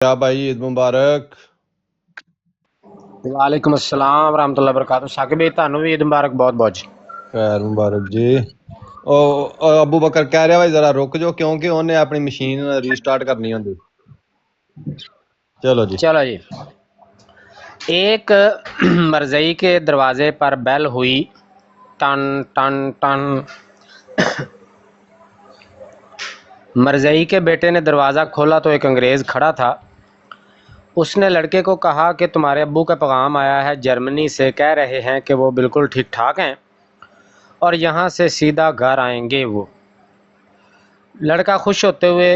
क्या भाई, ईद मुबारक। वालेकुम अस्सलाम वरहमतुल्लाहि वबरकातुहू। साकिब भाई ਤੁਹਾਨੂੰ ਵੀ ईद मुबारक बहुत बहुत जी। खैर मुबारक जी। अबू बकर कह रहा भाई जरा रुक जाओ क्योंकि उन्हें अपनी मशीन रीस्टार्ट करनी होंगी। चलो जी। चलो जी। एक मरजई के दरवाजे पर बेल हुई। टन टन टन। मरजई के बेटे ने दरवाज़ा खोला तो एक अंग्रेज़ खड़ा था। उसने लड़के को कहा कि तुम्हारे अब्बू का पैगाम आया है, जर्मनी से कह रहे हैं कि वो बिल्कुल ठीक ठाक हैं और यहाँ से सीधा घर आएंगे। वो लड़का खुश होते हुए,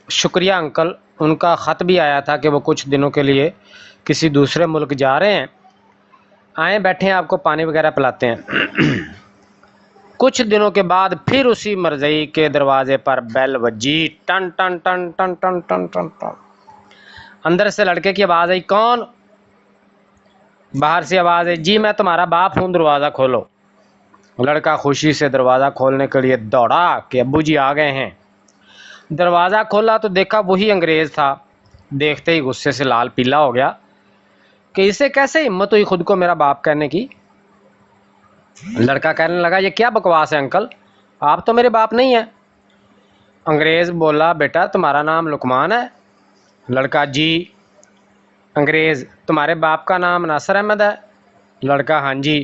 शुक्रिया अंकल, उनका ख़त भी आया था कि वो कुछ दिनों के लिए किसी दूसरे मुल्क जा रहे हैं। आए बैठे, आपको पानी वगैरह पिलाते हैं। कुछ दिनों के बाद फिर उसी मरजई के दरवाजे पर बेल बजी। टन टन टन टन टन टन टन टन। अंदर से लड़के की आवाज़ आई, कौन? बाहर से आवाज़ आई, जी मैं तुम्हारा बाप हूँ, दरवाज़ा खोलो। लड़का खुशी से दरवाज़ा खोलने के लिए दौड़ा कि अब्बू जी आ गए हैं। दरवाज़ा खोला तो देखा वही अंग्रेज़ था। देखते ही गुस्से से लाल पीला हो गया कि इसे कैसे हिम्मत हुई खुद को मेरा बाप कहने की। लड़का कहने लगा, ये क्या बकवास है अंकल, आप तो मेरे बाप नहीं हैं। अंग्रेज़ बोला, बेटा तुम्हारा नाम लुकमान है? लड़का, जी। अंग्रेज़, तुम्हारे बाप का नाम नासिर अहमद है? लड़का, हाँ जी।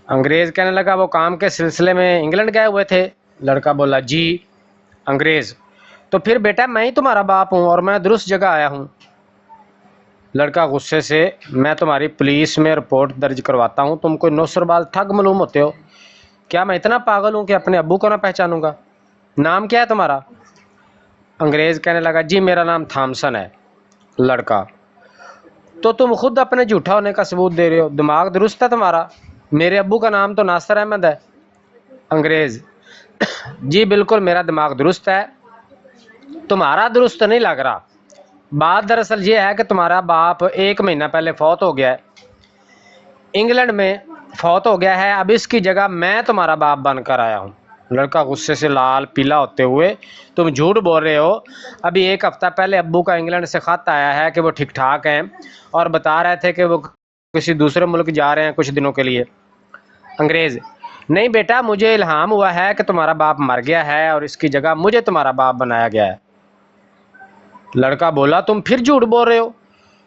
अंग्रेज़ कहने लगा, वो काम के सिलसिले में इंग्लैंड गए हुए थे? लड़का बोला, जी। अंग्रेज़, तो फिर बेटा मैं ही तुम्हारा बाप हूँ और मैं दुरुस्त जगह आया हूँ। लड़का गुस्से से, मैं तुम्हारी पुलिस में रिपोर्ट दर्ज करवाता हूँ, तुम कोई नौसरबाज ठग मालूम होते हो। क्या मैं इतना पागल हूँ कि अपने अब्बू को ना पहचानूंगा? नाम क्या है तुम्हारा? अंग्रेज़ कहने लगा, जी मेरा नाम थॉमसन है। लड़का, तो तुम खुद अपने झूठा होने का सबूत दे रहे हो, दिमाग दुरुस्त है तुम्हारा? मेरे अब्बू का नाम तो नासिर अहमद है। अंग्रेज़, जी बिल्कुल मेरा दिमाग दुरुस्त है, तुम्हारा दुरुस्त नहीं लग रहा। बात दरअसल ये है कि तुम्हारा बाप 1 महीना पहले फौत हो गया है, इंग्लैंड में फौत हो गया है। अब इसकी जगह मैं तुम्हारा बाप बनकर आया हूँ। लड़का गुस्से से लाल पीला होते हुए, तुम झूठ बोल रहे हो, अभी 1 हफ्ता पहले अब्बू का इंग्लैंड से ख़त आया है कि वो ठीक ठाक हैं और बता रहे थे कि वो किसी दूसरे मुल्क जा रहे हैं कुछ दिनों के लिए। अंग्रेज़, नहीं बेटा, मुझे इल्हाम हुआ है कि तुम्हारा बाप मर गया है और इसकी जगह मुझे तुम्हारा बाप बनाया गया है। लड़का बोला, तुम फिर झूठ बोल रहे हो,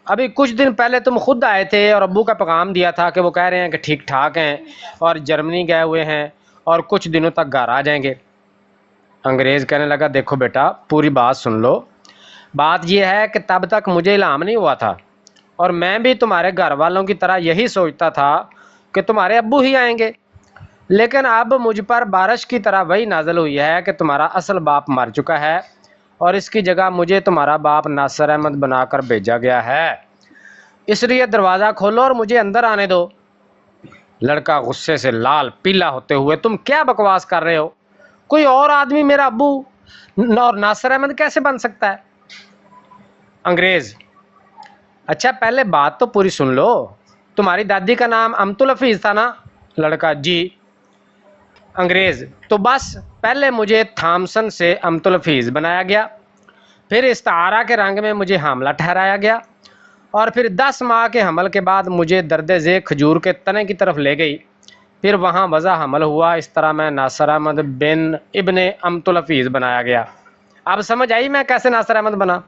अभी कुछ दिन पहले तुम खुद आए थे और अब्बू का पैगाम दिया था कि वो कह रहे हैं कि ठीक ठाक हैं और जर्मनी गए हुए हैं और कुछ दिनों तक घर आ जाएंगे। अंग्रेज़ कहने लगा, देखो बेटा पूरी बात सुन लो। बात यह है कि तब तक मुझे इल्हाम नहीं हुआ था और मैं भी तुम्हारे घर वालों की तरह यही सोचता था कि तुम्हारे अब्बू ही आएंगे, लेकिन अब मुझ पर बारिश की तरह वही नाज़िल हुई है कि तुम्हारा असल बाप मर चुका है और इसकी जगह मुझे तुम्हारा बाप नासिर अहमद बनाकर भेजा गया है। इसलिए दरवाज़ा खोलो और मुझे अंदर आने दो। लड़का गुस्से से लाल पीला होते हुए, तुम क्या बकवास कर रहे हो, कोई और आदमी मेरा अब्बू और नासिर अहमद कैसे बन सकता है? अंग्रेज़, अच्छा पहले बात तो पूरी सुन लो, तुम्हारी दादी का नाम अमतुल हफीज़ था ना? लड़का, जी। अंग्रेज़, तो बस पहले मुझे थॉमसन से अमतुल हफीज़ बनाया गया, फिर इस्तारा के रंग में मुझे हामला ठहराया गया और फिर 10 माह के हमल के बाद मुझे दर्द ज़े खजूर के तने की तरफ ले गई, फिर वहाँ वज़ा हमल हुआ। इस तरह मैं नासिर अहमद बिन इब्ने अमतुल हफीज़ बनाया गया। अब समझ आई मैं कैसे नासिर अहमद बना?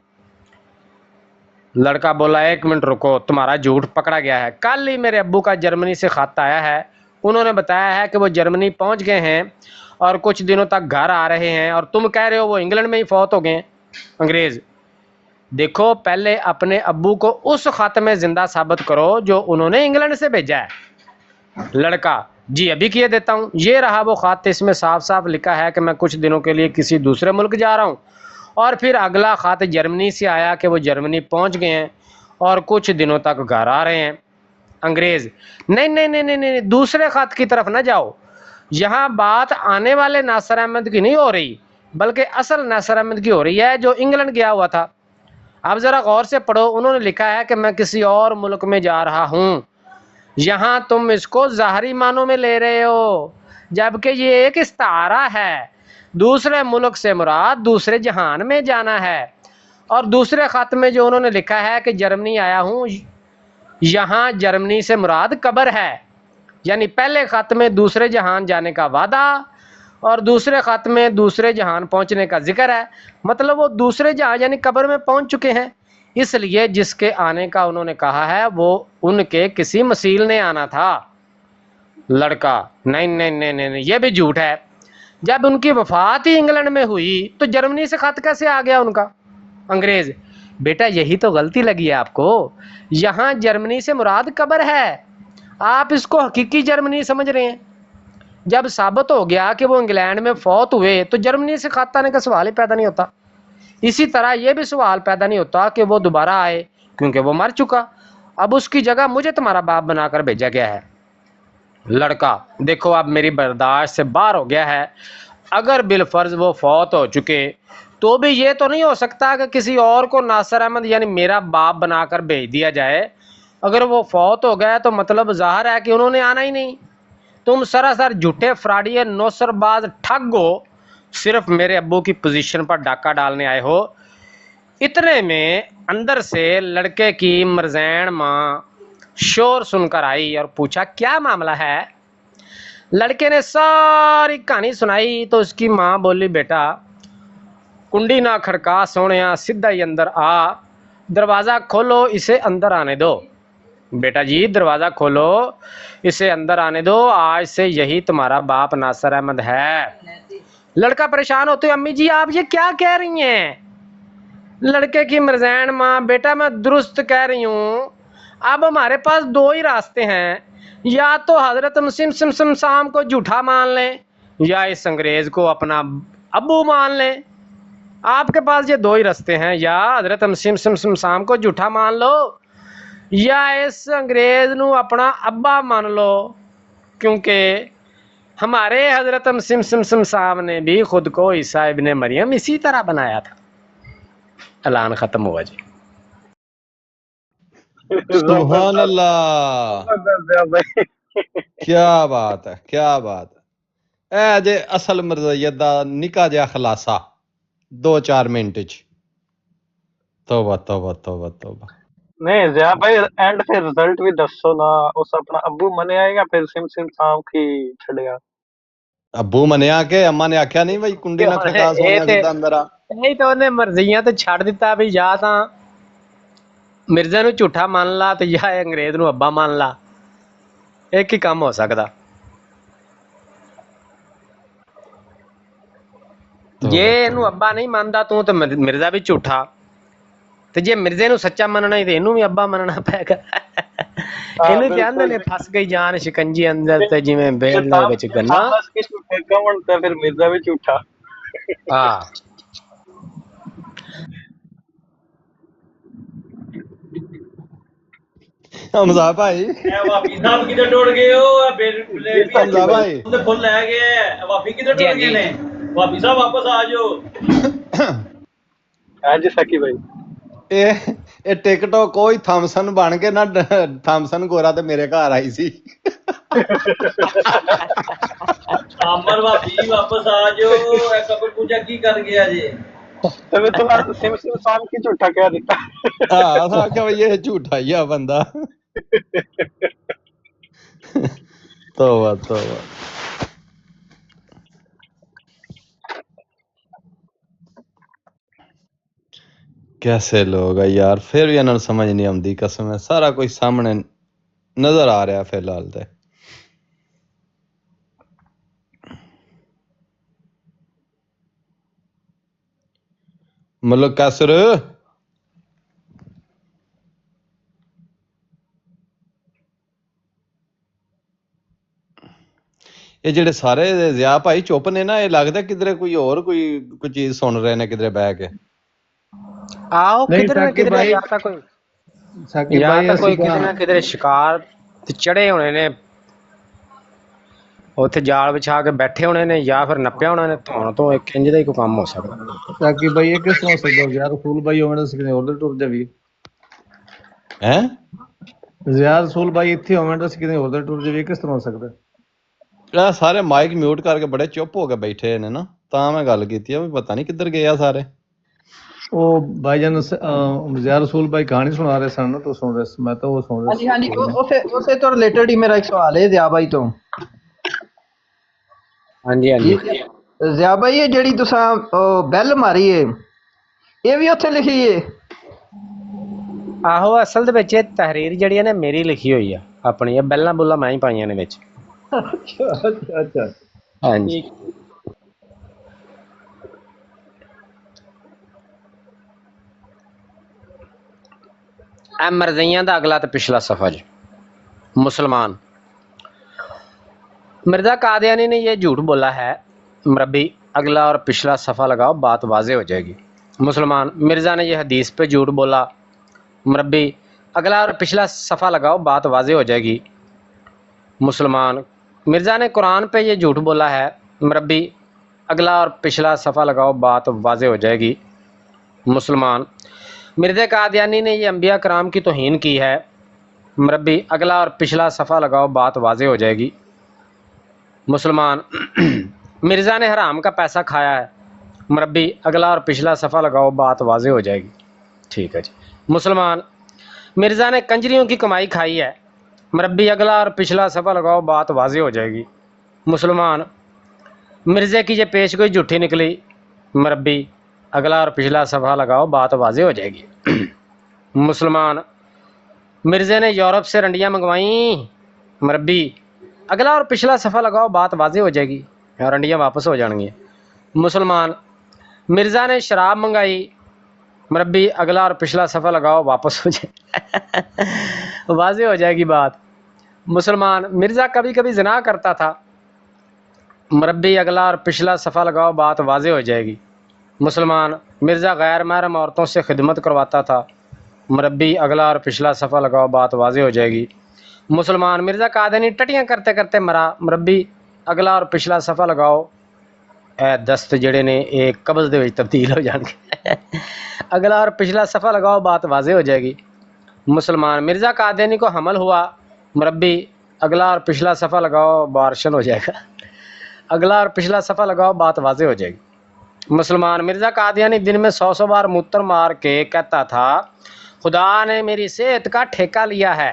लड़का बोला, 1 मिनट रुको, तुम्हारा झूठ पकड़ा गया है। कल ही मेरे अब्बू का जर्मनी से ख़त आया है, उन्होंने बताया है कि वो जर्मनी पहुँच गए हैं और कुछ दिनों तक घर आ रहे हैं और तुम कह रहे हो वो इंग्लैंड में ही फौत हो गए। अंग्रेज़, देखो पहले अपने अब्बू को उस ख़त में ज़िंदा साबित करो जो उन्होंने इंग्लैंड से भेजा है। लड़का, जी अभी किए देता हूँ, ये रहा वो ख़त, इसमें साफ साफ लिखा है कि मैं कुछ दिनों के लिए किसी दूसरे मुल्क जा रहा हूँ। और फिर अगला ख़त जर्मनी से आया कि वो जर्मनी पहुँच गए हैं और कुछ दिनों तक घर आ रहे हैं। अंग्रेज़, नहीं नहीं नहीं नहीं नहीं, दूसरे ख़त की तरफ ना जाओ, यहाँ बात आने वाले नासिर अहमद की नहीं हो रही बल्कि असल नासिर अहमद की हो रही है जो इंग्लैंड गया हुआ था। अब ज़रा गौर से पढ़ो, उन्होंने लिखा है कि मैं किसी और मुल्क में जा रहा हूँ, यहाँ तुम इसको ज़ाहरी मानों में ले रहे हो जबकि ये एक इस्तारा है। दूसरे मुल्क से मुराद दूसरे जहान में जाना है اور دوسرے خط میں جو انہوں نے لکھا ہے کہ جرمنی آیا ہوں، یہاں جرمنی سے مراد قبر ہے، یعنی پہلے خط میں دوسرے جہان جانے کا وعدہ اور دوسرے خط میں دوسرے جہان پہنچنے کا ذکر ہے، مطلب وہ دوسرے جہان یعنی قبر میں پہنچ چکے ہیں، اس لیے جس کے آنے کا انہوں نے کہا ہے وہ ان کے کسی مسیل نے آنا تھا۔ لڑکا نہیں نہیں نہیں نہیں، یہ بھی جھوٹ ہے، جب ان کی وفات ہی انگلینڈ میں ہوئی تو جرمنی سے خط کیسے آ گیا ان کا؟ انگریز: بیٹا یہی تو غلطی لگی ہے آپ کو، یہاں جرمنی سے مراد قبر ہے، آپ اس کو حقیقی جرمنی سمجھ رہے ہیں۔ جب ثابت ہو گیا کہ وہ انگلینڈ میں فوت ہوئے تو جرمنی سے خط آنے کا سوال ہی پیدا نہیں ہوتا۔ اسی طرح یہ بھی سوال پیدا نہیں ہوتا کہ وہ دوبارہ آئے، کیونکہ وہ مر چکا، اب اس کی جگہ مجھے تمہارا باپ بنا کر بھیجا گیا ہے۔ لڑکا: دیکھو اب میری برداشت سے باہر ہو گیا ہے، اگر بالفرض وہ فوت ہو چکے تو بھی یہ تو نہیں ہو سکتا کہ کسی اور کو ناصر احمد یعنی میرا باپ بنا کر بھیج دیا جائے۔ اگر وہ فوت ہو گئے تو مطلب ظاہر ہے کہ انہوں نے آنا ہی نہیں۔ تم سراسر جھوٹے فراڈی نوسر باز ٹھگ ہو، صرف میرے ابو کی پوزیشن پر ڈاکہ ڈالنے آئے ہو۔ اتنے میں اندر سے لڑکے کی مرزین ماں شور سن کر آئی اور پوچھا کیا معاملہ ہے؟ لڑکے نے ساری کہانی سنائی تو اس کی ماں بولی بیٹا کنڈی نہ کھڑکا سونیا، سیدھا ہی اندر آ، دروازہ کھولو اسے اندر آنے دو۔ بیٹا جی دروازہ کھولو اسے اندر آنے دو، آج سے یہی تمہارا باپ ناصر احمد ہے۔ لڑکا پریشان ہوتے امی جی آپ یہ کیا کہہ رہی ہیں؟ لڑکے کی مرزین ماں: بیٹا میں درست کہہ رہی ہوں، اب ہمارے پاس دو ہی راستے ہیں، یا تو حضرت مسیم سام کو جھوٹا مان لیں یا اس انگریز کو اپنا ابو مان لیں۔ آپ کے پاس یہ دو ہی راستے ہیں، یا حضرت مسیم سام کو جھوٹا مان لو یا اس انگریز نو اپنا ابا مان لو، کیونکہ ہمارے حضرت مسیم سام نے بھی خود کو عیسیٰ ابن مریم اسی طرح بنایا تھا۔ اعلان ختم ہوا جی۔ سبحان اللہ، کیا بات ہے، کیا بات ہے۔ اے جے اصل مرزیت دا نکا جہا خلاصہ 2-4 منٹ چ۔ توبہ توبہ توبہ توبہ۔ نہیں ضیاء بھائی اینڈ پھر رزلٹ بھی دسو نا، اس اپنا ابو منیا ہے یا پھر سم سام کی چھڑیا؟ ابو منیا کے اما نے آخیا نہیں بھائی کنڈی نہ کھڑکا سونیا سیدھا اندر آ۔ نہیں تو انہیں مرضیاں تو چھڑ دیتا بھی، یا تا مرزا نو جھوٹا مان لا تو یا انگریز نو ابا مان لا، ایک ہی کام ہو سکتا۔ جے اینو ابا نہیں ماندا تو مرزا بھی جھوٹا، تے جے مرزے نو سچا مننا ہی تے اینو بھی ابا مننا پے گا۔ اینو تے آندے نے پھس گئی جان شکنجی اندر تے جویں بیل دے وچ گنا۔ بس کس کون تے پھر مرزا بھی جھوٹا۔ ہاں حمزہ بھائی، واپی صاحب کدھر ٹوٹ گئے ہو؟ حمزہ بھائی فل لے گئے، واپی کدھر ٹوٹ گئے نے؟ واپی صاحب واپس آ جاؤ۔ ہاں جی سکی بھائی، اے ٹک ٹاک کوئی تھامسن بن کے نہ تھامسن گورا تے میرے گھر آئی سی۔ عامر واپی واپس آ جاؤ، قبر پوجا کی کر گیا جی؟ تو تم سم سام کی جھوٹا کہہ دیتا۔ ہاں تھا کہ یہ جھوٹا ہی ہے بندہ۔ توبہ توبہ۔ کیسے لوگ ہے یار، پھر بھی انہوں سمجھ نہیں آتی، قسم ہے سارا کوئی سامنے نظر آ رہا فی الحال تے۔ مطلب کیسر یہ جڑے سارے ضیاء بھائی چپ نے نا، یہ لگتا کدھر کوئی اور کوئی چیز سن رہے نے کدھر بہ کے۔ آؤ کدھر نہ کدھر یا تا کوئی کدھر نہ کدھر شکار چڑھے ہونے نے، اتنے جال بچھا کے بیٹھے ہونے نے یا پھر نپیا ہونا نے، تو ایک انج دا ہی کوئی کام ہو سکتا۔ ساکی بھائی یہ کس طرح ہو سکتا؟ ضیاء رسول بھائی ہونے تو کسی اور ٹر جاوی۔ ہیں ضیاء رسول بھائی اتنے ہونے تو کسی اور ٹر جاوی، کس طرح ہو سکتا؟ سارے مائک میوٹ کر کے بڑے چپ ہو کے بیٹھے نے نا، تا میں گل کیتی ہے بھی پتہ نہیں کدھر گئے سارے۔ وہ بھائی جان زیار رسول بھائی کہانی سنا رہے سن تو سن رہے میں تو وہ سن ہاں جی ہاں جی رہا اسے تو ریلیٹڈ ہی میرا ایک سوال ہے ضیا بھائی تو ہاں جی ہاں جی ضیا بھائی یہ جڑی تساں بیل ماری ہے یہ بھی اتنے لکھی ہے ਆਹੋ ਅਸਲ ਦੇ ਵਿੱਚ ਇਹ ਤਹਿਰੀਰ ਜਿਹੜੀ ਹੈ ਨਾ ਮੇਰੀ ਲਿਖੀ ਹੋਈ ਆ ਆਪਣੀ ਇਹ ਬੈਲਾਂ ਬੁੱਲਾਂ ਮੈਂ ਹੀ ਪਾਈਆਂ ਨੇ ਵਿੱਚ اچھا اچھا اچھا ਹਾਂਜੀ ਇਹ ਮਰਜ਼ਈਆਂ ਦਾ ਅਗਲਾ ਤੇ ਪਿਛਲਾ ਸਫਾ ਜੀ मुसलमान मिर्जा कादियानी ने यह झूठ बोला है मरबी अगला और पिछला सफ़ा लगाओ बात वाज़े हो जाएगी मुसलमान मिर्ज़ा ने यह हदीस पे झूठ बोला मरबी अगला और पिछला सफ़ा लगाओ बात वाज़े हो जाएगी मुसलमान मिर्ज़ा ने कुरान पे ये झूठ बोला है मरबी अगला और पिछला सफ़ा लगाओ बात वाज़े हो जाएगी मुसलमान मिर्ज़ा कादियानी ने ये अंबिया कराम की तौहीन की है मरबी अगला और पिछला सफ़ा लगाओ बात वाज़े हो जाएगी मुसलमान मिर्ज़ा ने हराम का पैसा खाया है मरबी अगला और पिछला सफ़ा लगाओ बात वाज़े हो जाएगी ठीक है जी मुसलमान मिर्ज़ा ने कंजरियों की कमाई खाई है मरबी अगला और पिछला सफ़ा लगाओ बात वाज़े हो जाएगी मुसलमान मिर्ज़े की ये पेश गोई झूठी निकली मरबी अगला और पिछला सफ़ा लगाओ बात वाज़े हो जाएगी मुसलमान मिर्ज़े ने यूरोप से रंडियाँ मंगवाई मरबी अगला और पिछला सफ़ा लगाओ बात वाज़े हो जाएगी और रंडियाँ वापस हो जाएंगी मुसलमान मिर्ज़ा ने शराब मंगाई मरबी अगला और पिछला सफ़ा लगाओ वापस हो जाए वाज़े हो जाएगी बात मुसलमान मिर्ज़ा कभी कभी ज़िना करता था मरबी अगला और पिछला सफ़ा लगाओ बात वाज़े हो जाएगी मुसलमान मिर्ज़ा गैर महरम औरतों से खिदमत करवाता था मरबी अगला और पिछला सफ़ा लगाओ बात वाज़े हो जाएगी मुसलमान मिर्ज़ा कादियानी टटियाँ करते करते मरा मरबी अगला और पिछला सफ़ा लगाओ ए दस्त जड़े ने एक कब्ज़ दे विच तब्दील हो जाएंगे अगला और पिछला सफ़ा लगाओ बात वाज़े हो जाएगी मुसलमान मिर्ज़ा कादियानी को हमल हुआ मरबी अगला और पिछला सफ़ा लगाओ बारशन हो जाएगा अगला और पिछला सफ़ा लगाओ बात वाज़े हो जाएगी मुसलमान मिर्ज़ा कादियानी दिन में 100 बार मूत्र मार के कहता था खुदा ने मेरी सेहत का ठेका लिया है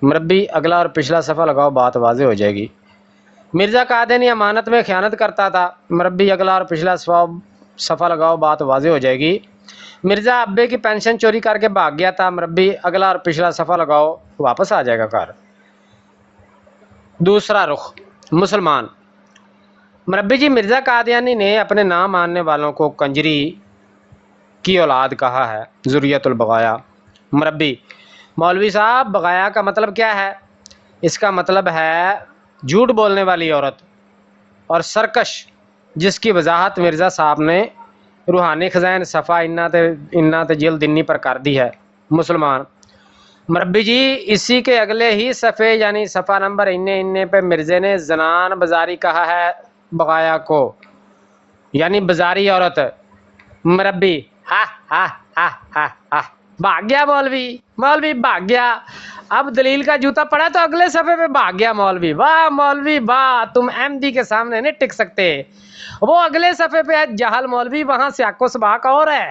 मरबी अगला और पिछला सफ़ा लगाओ बात वाज़े हो जाएगी मिर्ज़ा कादियानी अमानत में ख़यानत करता था मरबी अगला और पिछला सफ़ा लगाओ बात वाज़े हो जाएगी मिर्ज़ा अब्बे की पेंशन चोरी करके भाग गया था मरबी अगला और पिछला सफ़ा लगाओ वापस आ जाएगा घर दूसरा रुख मुसलमान मरबी जी मिर्ज़ा कादियानी ने अपने ना मानने वालों को कंजरी की औलाद कहा है ज़ुर्रियतुल बगाया मरबी मौलवी साहब बगाया का मतलब क्या है इसका मतलब है झूठ बोलने वाली औरत और सरकश जिसकी वजाहत मिर्ज़ा साहब ने रूहानी खज़ाइन सफ़ा इन्ना ते जिल्द इन्नी पर कर दी है मुसलमान मरबी जी इसी के अगले ही सफ़े यानी सफ़ा नंबर इन्ने पे मिर्ज़े ने जनान बाजारी कहा है बगाया को यानी बाजारी औरत मरबी हा हा हा हा हा भाग गया मौलवी भाग गया अब दलील का जूता पड़ा तो अगले सफ़े पे भाग गया मौलवी वाह तुम एमडी के सामने नहीं टिक सकते वो अगले सफ़े पे है जहल मौलवी वहां से आको सबाक और है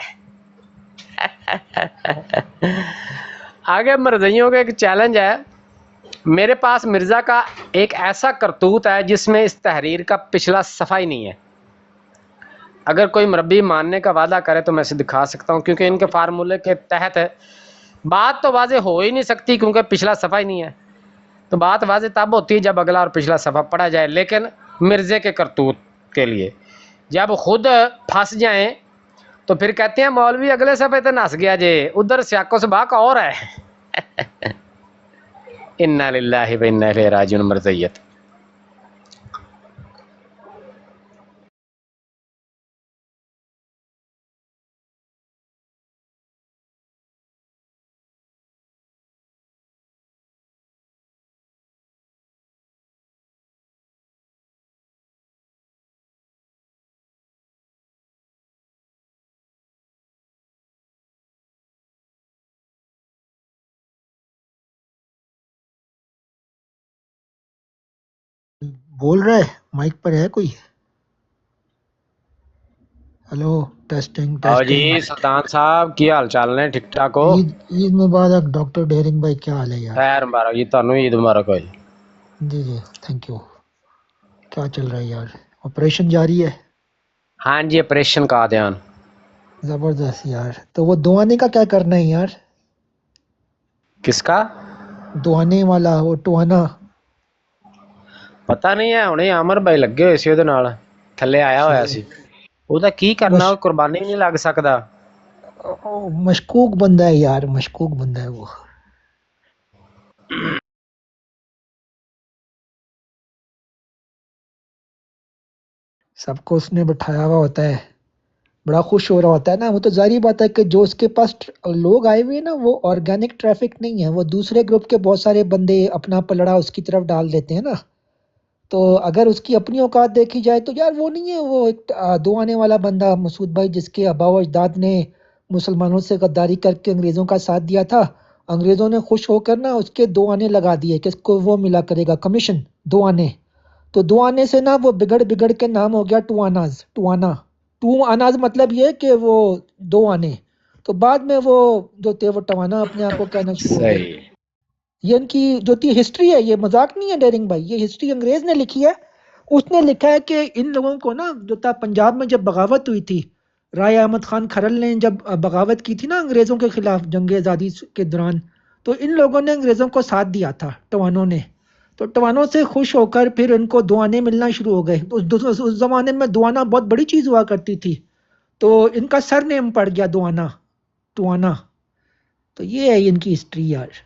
आगे मरज़इयों का एक चैलेंज है मेरे पास मिर्ज़ा का एक ऐसा करतूत है जिसमें इस तहरीर का पिछला सफ़ा ही नहीं है अगर कोई मरबी मानने का वादा करे तो मैं इसे दिखा सकता हूँ क्योंकि इनके फार्मूले के तहत बात तो वाज़े हो ही नहीं सकती क्योंकि पिछला सफ़ा ही नहीं है तो बात वाज़े तब होती है जब अगला और पिछला सफ़ा पढ़ा जाए लेकिन मिर्ज़े के करतूत के लिए जब खुद फंस जाएं तो फिर कहते हैं मौलवी अगले सफ़े तो नस गया जे उधर स्याको सबाक और है इन्ना लिल्लाहि व इन्ना इलैहि राजिऊन मरज़इयत बोल रहा है माइक पर है कोई हेलो टेस्टिंग आओ जी टेस्टिंग सुल्तान साहब की हाल चाल ने ठीक ठाक हो ईद ईद मुबारक डॉक्टर डेरिंग भाई, क्या हाल है यार? खैर मुबारक जी ਤੁਹਾਨੂੰ ईद मुबारक हो जी। जी जी थैंक यू। क्या चल रहा है यार? ऑपरेशन जारी है? हाँ जी ऑपरेशन का ध्यान जबरदस्त यार। तो वो दुआने का क्या करना है यार? किसका दुआने वाला वो टुआना। ਪਤਾ ਨਹੀਂ ਹੈ ਹੁਣੇ ਅਮਰ ਭਾਈ ਲੱਗੇ ਹੋਏ ਸੀ ਉਹਦੇ ਨਾਲ ਥੱਲੇ ਆਇਆ ਹੋਇਆ सही। ਸੀ ਉਹਦਾ ਕੀ ਕਰਨਾ मश, ਉਹ ਕੁਰਬਾਨੀ ਨਹੀਂ ਲੱਗ ਸਕਦਾ मशकूक बंदा है यार, मशकूक बंदा है वो। सबको उसने बिठाया हुआ होता है, बड़ा खुश हो रहा होता है ना। वो तो जाहिर बात है कि जो उसके पास लोग आए हुए हैं ना, वो ऑर्गेनिक ट्रैफिक नहीं है, वो दूसरे ग्रुप के बहुत सारे बंदे अपना पलड़ा उसकी तरफ डाल देते हैं ना। तो अगर उसकी अपनी औकात देखी जाए तो यार वो नहीं है, वो एक दो आने वाला बंदा मसूद भाई, जिसके आबा व अजदाद ने मुसलमानों से गद्दारी करके अंग्रेज़ों का साथ दिया था। अंग्रेज़ों ने खुश होकर ना उसके दो आने लगा दिए कि इसको वो मिला करेगा कमीशन, दो आने। तो दो आने से ना वो बिगड़ बिगड़ के नाम हो गया टुआनाज, टुआना। टू आनाज मतलब ये कि वो दो आने। तो बाद में वो जो थे वो टवाना अपने आप को कहना शुरू हो गए। सही ये इनकी जो थी हिस्ट्री है, ये मजाक नहीं है डेरिंग भाई, ये हिस्ट्री अंग्रेज ने लिखी है। उसने लिखा है कि इन लोगों को ना जो था पंजाब में जब बगावत हुई थी, राय अहमद खान खरल ने जब बगावत की थी ना अंग्रेज़ों के खिलाफ जंग आज़ादी के दौरान, तो इन लोगों ने अंग्रेज़ों को साथ दिया था, टवानों ने। तो टवानों से खुश होकर फिर इनको दुआने मिलना शुरू हो गए। उस ज़माने में दुआना बहुत बड़ी चीज़ हुआ करती थी। तो इनका सर नेम पड़ गया दुआना, टुआना। तो ये है इनकी हिस्ट्री यार।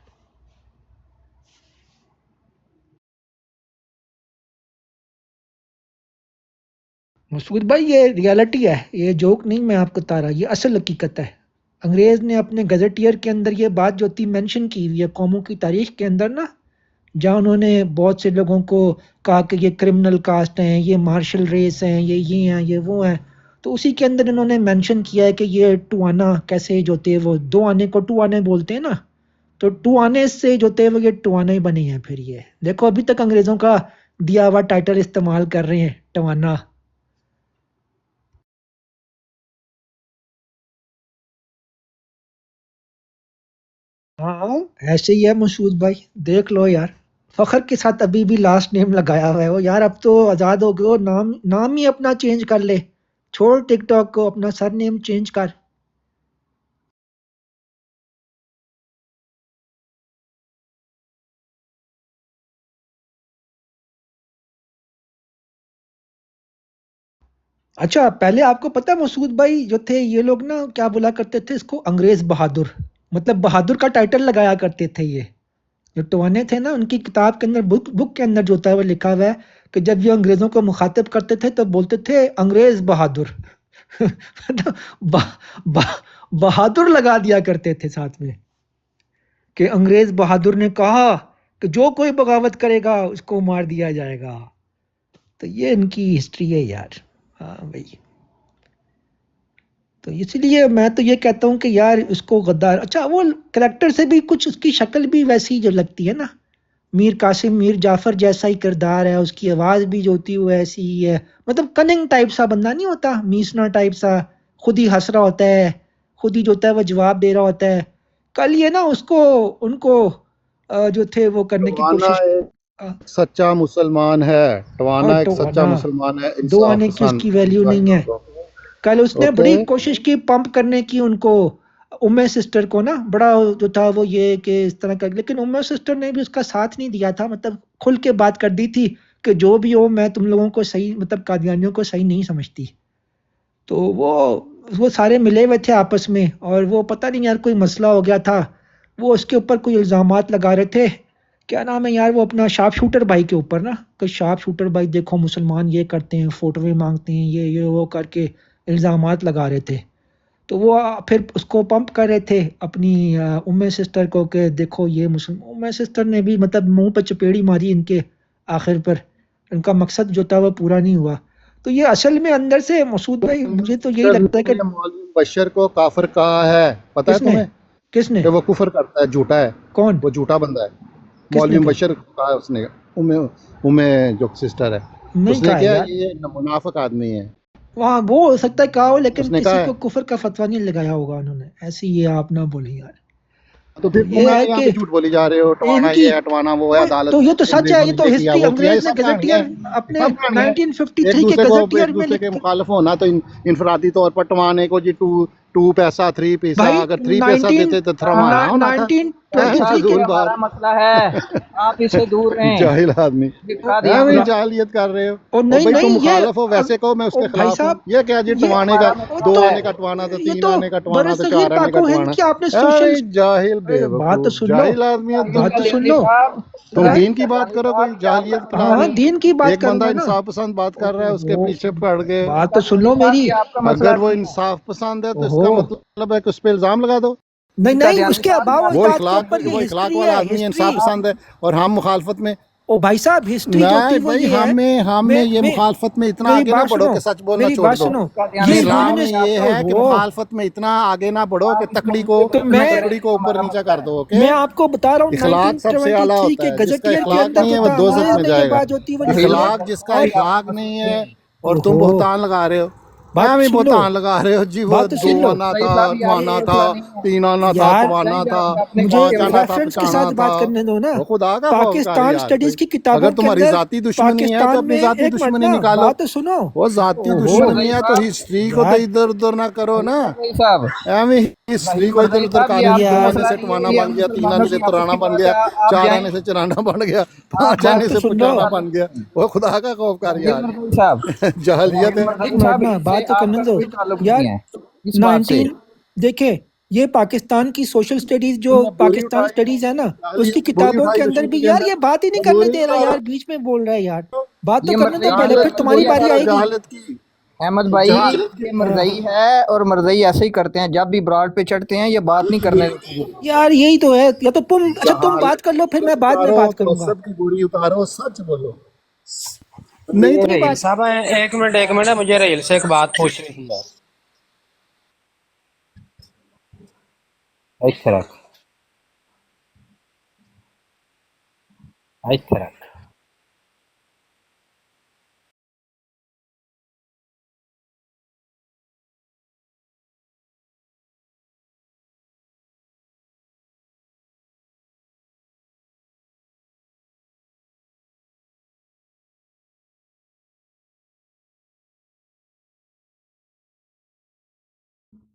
मसूद भाई ये रियलिटी है, ये जोक नहीं मैं आपको बता रहा, ये असल हकीकत है। अंग्रेज़ ने अपने गज़टियर के अंदर ये बात जो थी मेंशन की हुई है कौमों की तारीख के अंदर ना, जहाँ उन्होंने बहुत से लोगों को कहा कि ये क्रिमिनल कास्ट हैं, ये मार्शल रेस हैं, ये हैं, ये वो हैं। तो उसी के अंदर इन्होंने मेंशन किया है कि ये टुआना कैसे जो थे वो दो आने को टुआने बोलते हैं ना, तो टुआने से जो थे वो ये टुआने ही बने हैं। फिर ये देखो अभी तक अंग्रेज़ों का दिया हुआ टाइटल इस्तेमाल कर रहे हैं, टवाना। हाँ ऐसे ही है मसूद भाई, देख लो यार। फखर के साथ अभी भी लास्ट नेम लगाया हुआ है वो यार। अब तो आज़ाद हो गए हो, नाम नाम ही अपना चेंज कर ले, छोड़ टिकटॉक को, अपना सर नेम चेंज कर। अच्छा पहले आपको पता है मसूद भाई, जो थे ये लोग ना क्या बोला करते थे इसको, अंग्रेज बहादुर। मतलब बहादुर का टाइटल लगाया करते थे ये जो टवाने थे ना। उनकी किताब के अंदर बुक बुक के अंदर जो होता है वो लिखा हुआ है कि जब ये अंग्रेजों को मुखातिब करते थे तो बोलते थे अंग्रेज बहादुर। मतलब बहादुर लगा दिया करते थे साथ में, कि अंग्रेज बहादुर ने कहा कि जो कोई बगावत करेगा उसको मार दिया जाएगा। तो ये इनकी हिस्ट्री है यार। हाँ भाई, तो इसलिए मैं तो ये कहता हूँ कि यार उसको गद्दार, अच्छा वो करेक्टर से भी कुछ उसकी शक्ल भी वैसी जो लगती है ना, मीर कासिम मीर जाफर जैसा ही किरदार है, उसकी आवाज़ भी जो होती है वो ऐसी ही है। मतलब कनिंग टाइप सा बंदा नहीं होता, मीसना टाइप सा, खुद ही हंस रहा होता है, खुद ही जो होता है वो जवाब दे रहा होता है। कल ये ना उसको उनको जो थे वो करने की टवाना कोशिश। एक सच्चा मुसलमान है, और टवाना एक तो सच्चा ना मुसलमान है, दो इंसाफ आने की पसंद उसकी वैल्यू नहीं है। कल उसने ओके। बड़ी कोशिश की पंप करने की उनको, उम्मे सिस्टर को ना, बड़ा जो था वो ये कि इस तरह का, लेकिन उम्मे सिस्टर ने भी उसका साथ नहीं दिया था। मतलब खुल के बात कर दी थी कि जो भी हो मैं तुम लोगों को सही, मतलब कादियानियों को सही नहीं समझती। तो वो सारे मिले हुए थे आपस में, और वो पता नहीं यार कोई मसला हो गया था, वो उसके ऊपर कोई इल्ज़ामात लगा रहे थे। क्या नाम है यार वो अपना शार्प शूटर भाई के ऊपर ना, कि शार्प शूटर भाई देखो मुसलमान ये करते हैं, फोटोएं मांगते हैं, ये वो करके इल्ज़ामात लगा रहे थे। तो वो फिर उसको पंप कर रहे थे अपनी उम्मे सिस्टर को कि देखो ये मुस्लिम। उम्मे सिस्टर ने भी मतलब मुंह पे चपेड़ी मारी इनके, आखिर पर इनका मकसद जो था वो पूरा नहीं हुआ। तो ये असल में अंदर से मसूद भाई मुझे तो यही लगता है कि मौलवी बशर को काफिर कहा है, पता है किसने तुम्हें? किसने कि वो कुफर करता है, झूठा है, कौन वो झूठा बंदा है। किसने मौलवी कहा? बशर को कहा उसने, उम्मे उम्मे जो सिस्टर है नहीं उसने कहा क्या, यार, ये मुनाफिक आदमी है। وہاں وہ ہو سکتا ہے کہا ہو، لیکن اس نے کسی کہا ہے کو کفر کا فتویٰ نہیں لگایا ہوگا انہوں نے. ایسی یہ آپ نہ بولیں یار. تو پھر تم یہ ہے یہاں کہ پہ جھوٹ بولی جا رہے ہو، ان ٹوانا کی یہ ہے ٹوانا وہ ہے، عدالت تو یہ تو سچ ہے، انگریزوں یہ نے تو یہ کیا ہسٹری وہ کیا، یہ انگریز نے سب کہانی گزٹیئر ہے، اپنے سب کہانی ہے. 1953 ایک کے دوسرے کو گزٹیئر ایک میں دوسرے کے مخالف ہونا تو انفرادی طور پر ٹوانے کو جی ٹو پیسہ 3 پیسہ، بھائی اگر 3 پیسہ دیتے تو تھرمانا ہونا تھا. 1923 کے فضول بات، ہمارا مسئلہ ہے، آپ اس سے دور رہیں. جاہل آدمی دکھا دیا بھائی جاہلیت کر رہے ہو. اور اور نہیں بھائی تم نہیں یہ مخالف ہو ویسے کہو، میں اس کے بھائی خلاف ہوں. صاحب یہ کیا جی یہ ٹوانے کا تو 2 آنے کا ٹوانا تو یہ 3 تو آنے کا ٹوانا تو برصغیر 4 آنے پاک کا و ہند ٹوانا. کی آپ نے سوشل. جاہل بے بات تو وقوف سن لو، جاہل آدمی ہو تم. بات تو سن لو. تم دین کی بات کرو، کوئی جاہلیت پھیلا ہاں رہے ہو. دین کی بات ایک کروں بندہ گا نا. انصاف پسند بات کر رہا ہے، اس کے وہ پیچھے پڑ گئے. بات تو سن لو میری. اگر وہ انصاف پسند ہے تو اس کا اوہو مطلب ہے کہ اس پہ الزام لگا دو. نہیں نہیں، اس کے اباؤ وہ اجداد کے اخلاق اوپر وہ یہ اخلاق ہسٹری والا ہے، آدمی انصاف ہسٹری. پسند ہے اور ہم مخالفت میں. او بھائی صاحب ہسٹری جو ہوتی نہیں ہے وہ بھائی، یہ ہے. ہم میں یہ مخالفت میں اتنا میری آگے نہ بات بڑھو سنو، کہ سچ بولنا میری چھوڑ بات دو. سنو. یہ اسلام انہوں میں نے یہ ہے کہ اوہو مخالفت میں اتنا آگے نہ بڑھو کہ تکڑی کو تو اوپر نیچا کر دو. اوکے، میں آپ کو بتا رہا ہوں اخلاق سب سے اعلیٰ 1923 ہوتا کے ہے. جس کا گزٹیئر کے اخلاق اندر نہیں جو ہے وہ تھا دوزخ میں یہ جائے گا. بات ہوتی ہے اخلاق جس کا اخلاق نہیں ہے اور تم اوہو بہتان لگا رہے ہو. بات ہمیں سن لو، بہتان لگا رہے ہو جی، وہ بات تو 2 سن لو آنا تھا اتوانا تھا 3 آنا تھا یار. توانا تھا مجھے 5 آنا تھا ریفرنس کے پچانا ساتھ تھا. بات کرنے دو نا. وہ خدا کا خوف کر پاکستان یار. سٹڈیز کی اگر کتابوں کے تمہاری اندر ذاتی دشمنی ہے تو پاکستان اپنی میں ذاتی ایک منٹ دشمنی نا نکالو. بات تو سنو. وہ ذاتی اوہو دشمنی ہے تو ہسٹری کو تو یار ادھر ادھر نہ کرو نا. مرزائی صاحب، ایویں ہسٹری کو ادھر ادھر کر یہ دی. آپ کا 2 یار آنے مسئلہ سے نہیں ہے، ٹوانا یہ بن گیا، 3 آنے مسلمانوں سے کی آپس پرانا کی بن بات گیا، ہے. آپ 4 جائیں، آنے سے چرانا بن گیا، آپ 5 جائیں. آنے تو سے سن لو. پچانا بن گیا. وہ خدا کا خوف کر راجل یار. مرزائی صاحب، جہلیت ہے. ایک مرزائی منٹ صاحب، نا اس سے بات تو آپ کرنے کا دو کوئی تعلق یار. نہیں ہے اس بات سے. 19 دیکھیں یہ پاکستان کی سوشل سٹڈیز جو تم نے بوری پاکستان اٹھائی سٹڈیز ہے نا، اس کی جہلیت کی بوری کتابوں کے اٹھائی اندر دشمنی بھی کے یار اندر. یہ بات ہی نہیں کرنے بوری دے رہا اٹھا یار، رہا بیچ میں بول رہا ہے یار. بات تو یہ کرنے دو مرزائی پہلے، صاحب پھر جہالت نے کی تمہاری بوری کیا باری اٹھا ہے؟ رہا. آئے گی. جہالت کی احمد بھائی جہالت کی یہ مرزائی ہے اور مرزائی ایسے ہی کرتے ہیں، جب بھی براڈ پہ چڑھتے ہیں یہ بات نہیں کرنے دیتے. یار یہی تو ہے. یا تو تم اچھا تم بات جہالت کر کی لو پھر بوری میں بعد میں اتارو، بات کروں گا. تعصب کی بوری اتارو، سچ بولو. نہیں یہ تو رحیل صاحب ایک منٹ مجھے رحیل سے ایک بات پوچھنی تھی یار. ایک رکھ ایک رکھ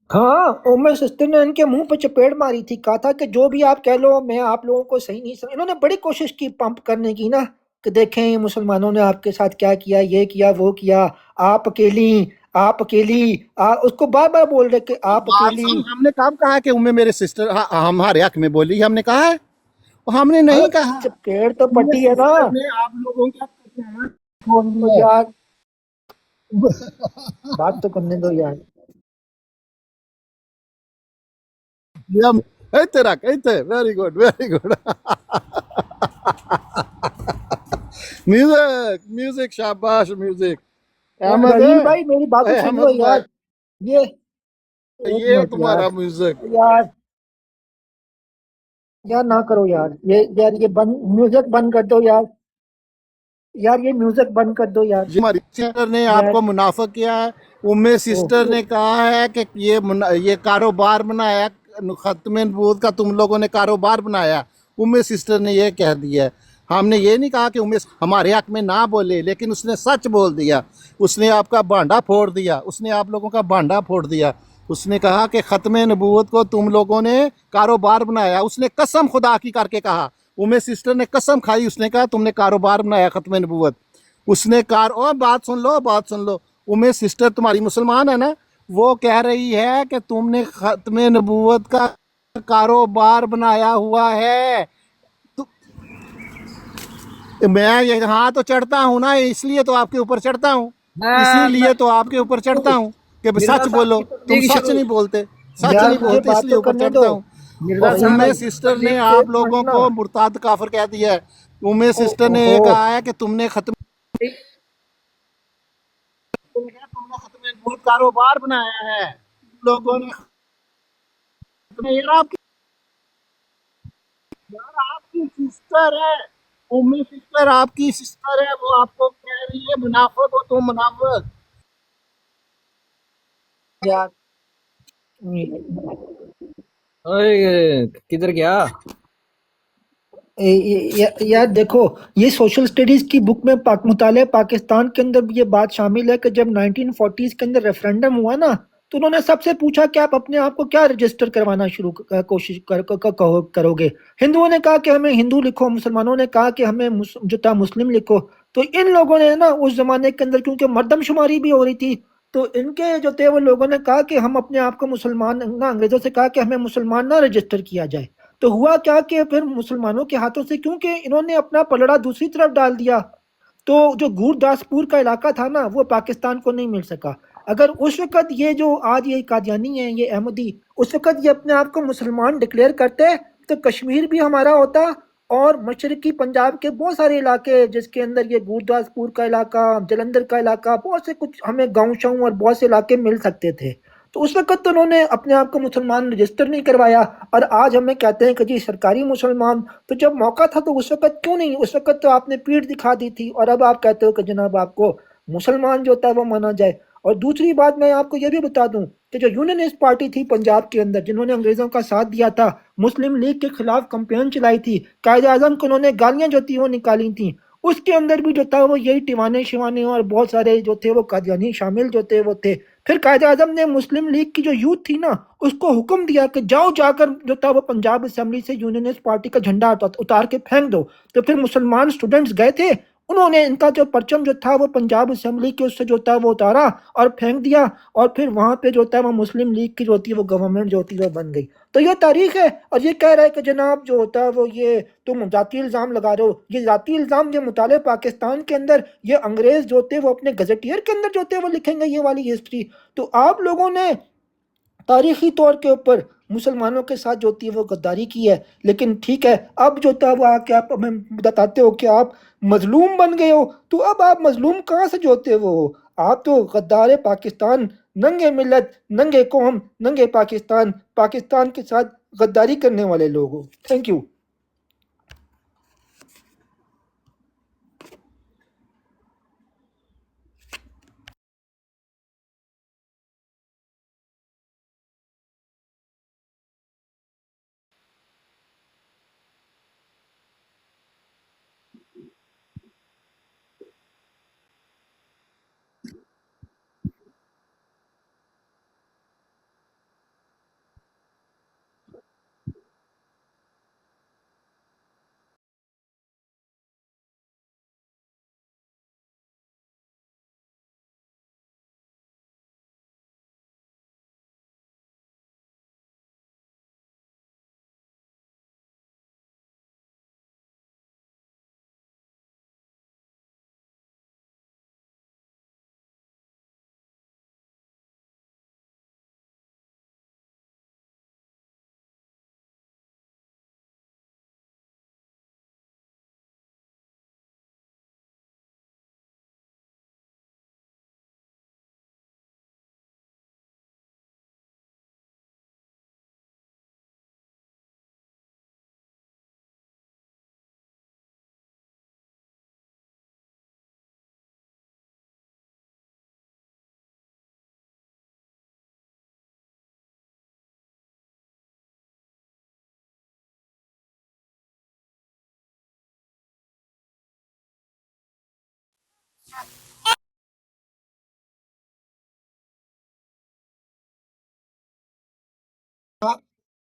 ہاں عمر سسٹر نے ان کے منہ پہ چپیڑ ماری تھی، کہا تھا کہ جو بھی آپ کہہ لو میں آپ لوگوں کو صحیح نہیں سمجھ. انہوں نے بڑی کوشش کی پمپ کرنے کی نا کہ دیکھیں یہ مسلمانوں نے آپ کے ساتھ کیا کیا، یہ کیا وہ کیا، آپ اکیلی آپ اکیلی. اس کو بار بار بول رہے کہ آپ بات اکیلی. سن، ہم نے کب کہا کہ امیں میرے سسٹر ہمارے حق میں بولی؟ ہم نے کہا ہے؟ ہم نے نہیں کہا. چپیڑ تو امیں پٹی ہے نا. سسٹر نے آپ لوگوں کا چھوڑ تو دیا. یار بات تو کرنے دو یار. ایتے رکھ ایتے. Very good very good. Music music شاباش میوزک. احمد رحیل بھائی میری بات تو سن لو احمد یار. یہ ایک یہ منٹ یار. تمہارا میوزک. یار یار نہ کرو یار، یہ یار یہ بند میوزک بند کر دو یار. یار یہ میوزک بند کر دو یار. ہماری سسٹر نے آپ یار کو منافق کیا ہے. امیں سسٹر نے کہا ہے کہ یہ کاروبار بنایا، ختم نبوت کا تم لوگوں نے کاروبار بنایا. امیں سسٹر نے یہ کہہ دیا ہے. ہم نے یہ نہیں کہا کہ امیں ہمارے حق میں نہ بولے، لیکن اس نے سچ بول دیا. اس نے آپ کا بانڈا پھوڑ دیا، اس نے آپ لوگوں کا بانڈا پھوڑ دیا. اس نے کہا کہ ختم نبوت کو تم لوگوں نے کاروبار بنایا. اس نے قسم خدا کی کر کے کہا. امیں سسٹر نے قسم کھائی، اس نے کہا تم نے کاروبار بنایا ختم نبوت. اس نے بات سن لو بات سن لو. امیں سسٹر تمہاری مسلمان ہے نا، وہ کہہ رہی ہے کہ تم نے ختم نبوت کا کاروبار بنایا ہوا ہے. میں یہاں تو چڑھتا ہوں نا، اس لیے تو آپ کے اوپر چڑھتا ہوں. اسی لیے تو آپ کے اوپر چڑھتا ہوں کہ سچ بولو. تم سچ نہیں بولتے، سچ یار نہیں مجھے بولتے، اس بات لیے تو اوپر کرنے دو. چڑھتا ہوں. مرزا اور صاحب امیں سسٹر نے آپ ایک لوگوں منٹ نا. کو مرتاد کافر کہہ دیا ہے. امیں سسٹر نے یہ کہا ہے کہ تم نے ختم نبوت کاروبار بنایا ہے. تم لوگوں نے آپ کی سسٹر ہے، امی سسٹر آپ کی سسٹر ہے، وہ آپ کو کہہ رہی ہے منافق ہو تم منافق. यार ओए किधर गया? यार देखो, ये सोशल स्टडीज की बुक में मुताले पाकिस्तान के अंदर भी ये बात शामिल है कि जब 1940s के अंदर रेफरेंडम हुआ ना, तो उन्होंने सबसे पूछा कि आप अपने आप को क्या रजिस्टर करवाना कोशिश करोगे। हिंदुओं ने कहा कि हमें हिंदू लिखो, मुसलमानों ने कहा कि हमें जो था मुस्लिम लिखो। तो इन लोगों ने ना उस जमाने के अंदर, क्योंकि मर्दमशुमारी भी हो रही थी, तो इनके जो थे वो लोगों ने कहा कि हम अपने आप को मुसलमान ना, अंग्रेजों से कहा कि हमें मुसलमान ना रजिस्टर किया जाए। तो हुआ क्या कि फिर मुसलमानों के हाथों से, क्योंकि इन्होंने अपना पलड़ा दूसरी तरफ डाल दिया, तो जो गुरदासपुर का इलाका था ना, वो पाकिस्तान को नहीं मिल सका। अगर उस वक्त ये जो आज ये कादियानी है, ये अहमदी, उस वक्त ये अपने आप को मुसलमान डिक्लेयर करते, तो कश्मीर भी हमारा होता, और मशरकी पंजाब के बहुत सारे इलाके जिसके अंदर ये गुरदासपुर का इलाका, जलंधर का इलाका, बहुत से कुछ हमें गाँव शाँव और बहुत से इलाके मिल सकते थे। तो उस वक्त तो उन्होंने अपने आप को मुसलमान रजिस्टर नहीं करवाया, और आज हमें कहते हैं कि जी सरकारी मुसलमान। तो जब मौका था तो उस वक्त क्यों नहीं, उस वक्त तो आपने पीठ दिखा दी थी, और अब आप कहते हो कि जनाब आपको मुसलमान जो होता है वो माना जाए। और दूसरी बात मैं आपको ये भी बता दूं कि जो यूनियनिस्ट पार्टी थी पंजाब के अंदर, जिन्होंने अंग्रेजों का साथ दिया था, मुस्लिम लीग के खिलाफ कंपेन चलाई थी, कायद आजम को उन्होंने गालियां जो थी वो निकाली थी, उसके अंदर भी जो था वो यही टिवाने शिवाने और बहुत सारे जो थे वो कादियानी शामिल जो थे वो थे। फिर कायद आजम ने मुस्लिम लीग की जो यूथ थी ना, उसको हुक्म दिया कि जाओ जाकर जो था वो पंजाब असेंबली से यूनियनिस्ट पार्टी का झंडा उतार के फेंक दो। तो फिर मुसलमान स्टूडेंट्स गए थे, उन्होंने इनका जो परचम जो था वो पंजाब असेंबली के उससे जो था वो उतारा और फेंक दिया, और फिर वहां पे जो था वो मुस्लिम लीग की जो होती है वो गवर्नमेंट जो होती है वो बन गई। तो ये तारीख है। और ये कह रहा है कि जनाब जो होता है वो ये तुम जाती इल्ज़ाम लगा रहे हो, ये जाती इल्ज़ाम ये मुताले पाकिस्तान के अंदर ये अंग्रेज जो होते हैं वो अपने गजेटियर के अंदर जो होते हैं वो लिखेंगे ये वाली हिस्ट्री। तो आप लोगों ने तारीखी तौर के ऊपर मुसलमानों के साथ जो होती है वो गद्दारी की है, लेकिन ठीक है, अब जो था वो आके आप हमें बताते हो कि आप मजलूम बन गए हो। तो अब आप मजलूम कहाँ से जो होते हो? आप तो गद्दार पाकिस्तान, नंगे मिलत, नंगे कौम, नंगे पाकिस्तान, पाकिस्तान के साथ गद्दारी करने वाले लोग हो। Thank you.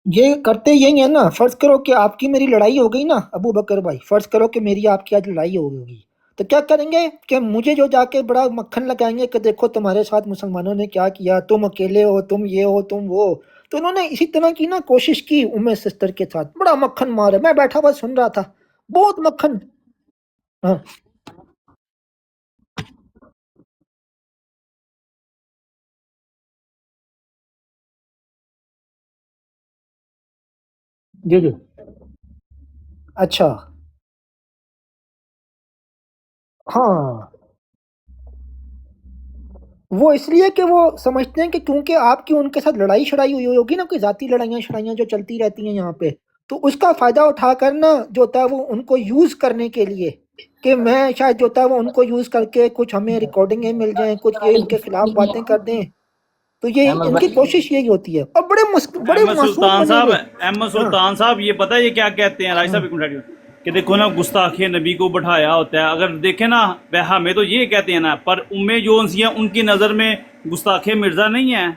ये करते यही है ना। फर्ज करो कि आपकी मेरी लड़ाई हो गई ना अबू बकर भाई, फर्ज करो कि मेरी आपकी आज लड़ाई हो गई, तो क्या करेंगे कि मुझे जो जाके बड़ा मक्खन लगाएंगे कि देखो तुम्हारे साथ मुसलमानों ने क्या किया, तुम अकेले हो, तुम ये हो, तुम वो। तो उन्होंने इसी तरह की ना कोशिश की उम्मे सिस्टर के साथ, बड़ा मक्खन मारा, मैं बैठा हुआ सुन रहा था, बहुत मक्खन। हाँ जी जी। अच्छा। हाँ, वो इसलिए कि वो समझते हैं कि क्योंकि आपकी उनके साथ लड़ाई शड़ाई हुई हुई होगी ना, कोई जाती लड़ाइयाँ शड़ाइयाँ जो चलती रहती हैं यहाँ पे, तो उसका फायदा उठाकर ना जो होता है वो उनको यूज करने के लिए, कि मैं शायद जो होता है वो उनको यूज करके कुछ हमें रिकॉर्डिंगें मिल जाएं, कुछ ये इनके खिलाफ बातें कर दें। تو یہ احمد ان کی بھائی کوشش یہی ہوتی ہے، اور بڑے بڑے احمد معصوم سلطان بنے صاحب ہوئے. احمد ہاں سلطان صاحب یہ پتہ ہے یہ کیا کہتے ہیں راج ہاں صاحب ایک منٹ کہ دیکھو نا گستاخی نبی کو بٹھایا ہوتا ہے، اگر دیکھیں نا ہمیں تو یہ کہتے ہیں نا، پر ام جونس ہیں ان کی نظر میں گستاخی مرزا نہیں ہے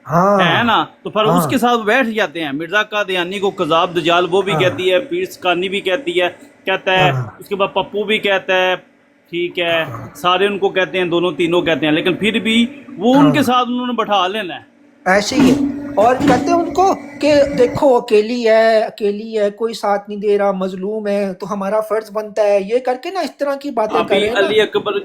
ہاں نا، تو پھر اس ہاں کے ساتھ بیٹھ جاتے ہیں. مرزا قادیانی کو کذاب دجال وہ بھی ہاں کہتی ہے، پیر سکانی بھی کہتی ہے، کہتا ہے، ہاں اس کے بعد پپو بھی کہتا ہے، ٹھیک ہے، سارے ان کو کہتے ہیں، دونوں تینوں کہتے ہیں، لیکن پھر بھی وہ ان کے ہاں ساتھ انہوں نے بٹھا لینا ہے. ایسے ہی ہے. اور کہتے ہیں ان کو کہ دیکھو اکیلی ہے، کوئی ساتھ نہیں دے رہا، مظلوم ہے، تو ہمارا فرض بنتا ہے یہ کر کے نا، اس طرح کی باتیں کر ابھی رہے ہیں نا.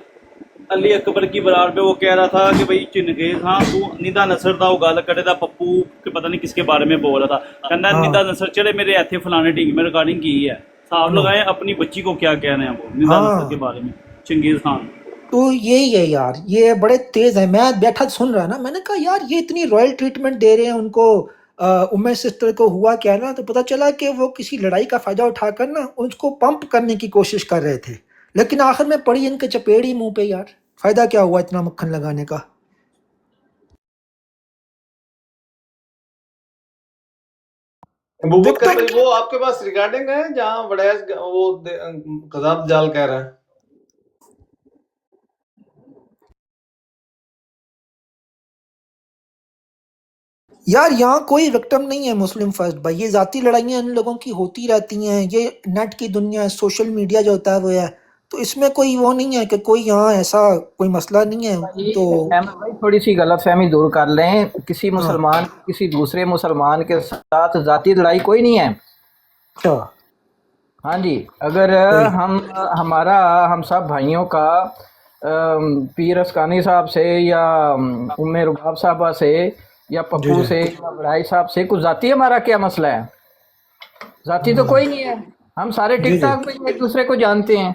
علی اکبر کی برار پہ وہ کہہ رہا تھا کہ بھائی چنگیز ہاں تو ندا نصر تھا، وہ گال کٹے تھا پپو کہ پتہ نہیں کس کے بارے میں بول رہا تھا، کہنا ہاں ندا نصر چلے میرے ایتھے فلانے ٹیم میں ریکارڈنگ کی ہے، صاحب انہوں لگائیں اپنی بچی کو کیا کہہ رہے ہیں وہ ندا نصر کے ہاں بارے میں چنگیز خان. تو یہی ہے یار، یہ بڑے تیز ہیں. میں بیٹھا سن رہا نا، میں نے کہا یار یہ اتنی رائل ٹریٹمنٹ دے رہے ہیں ان کو. ام سسٹر کو ہوا کیا نا، تو پتہ چلا کہ وہ کسی لڑائی کا فائدہ اٹھا کر نا اس کو پمپ کرنے کی کوشش کر رہے تھے، لیکن آخر میں پڑی ان کے چپیڑ ہی منہ پہ. یار فائدہ کیا ہوا اتنا مکھن لگانے کا؟ ابو بکر وکٹر بھائی وہ آپ کے پاس ریکارڈنگ ہے جہاں وڈیز وہ قذاب جال کہہ رہا ہے؟ یار یہاں کوئی وکٹم نہیں ہے مسلم فرسٹ بھائی، یہ ذاتی لڑائیاں ان لوگوں کی ہوتی رہتی ہیں. یہ نیٹ کی دنیا ہے، سوشل میڈیا جو ہوتا ہے وہ ہے، تو اس میں کوئی وہ نہیں ہے کہ کوئی یہاں ایسا کوئی مسئلہ نہیں ہے. بھائی تو احمد بھائی تھوڑی سی غلط فہمی دور کر لیں، کسی ہاں مسلمان کسی دوسرے مسلمان کے ساتھ ذاتی لڑائی کوئی نہیں ہے. اچھا ہاں جی، اگر صحیح. ہم سب بھائیوں کا پیر اسکانی صاحب سے یا ام رباب صاحبہ سے یا جی پپو جی سے یا بڑائی صاحب سے کچھ ذاتی ہمارا کیا مسئلہ ہے؟ ذاتی تو کوئی نہیں ہے. ہم سارے جی ٹک جی ٹاک پہ ایک دوسرے کو جانتے ہیں،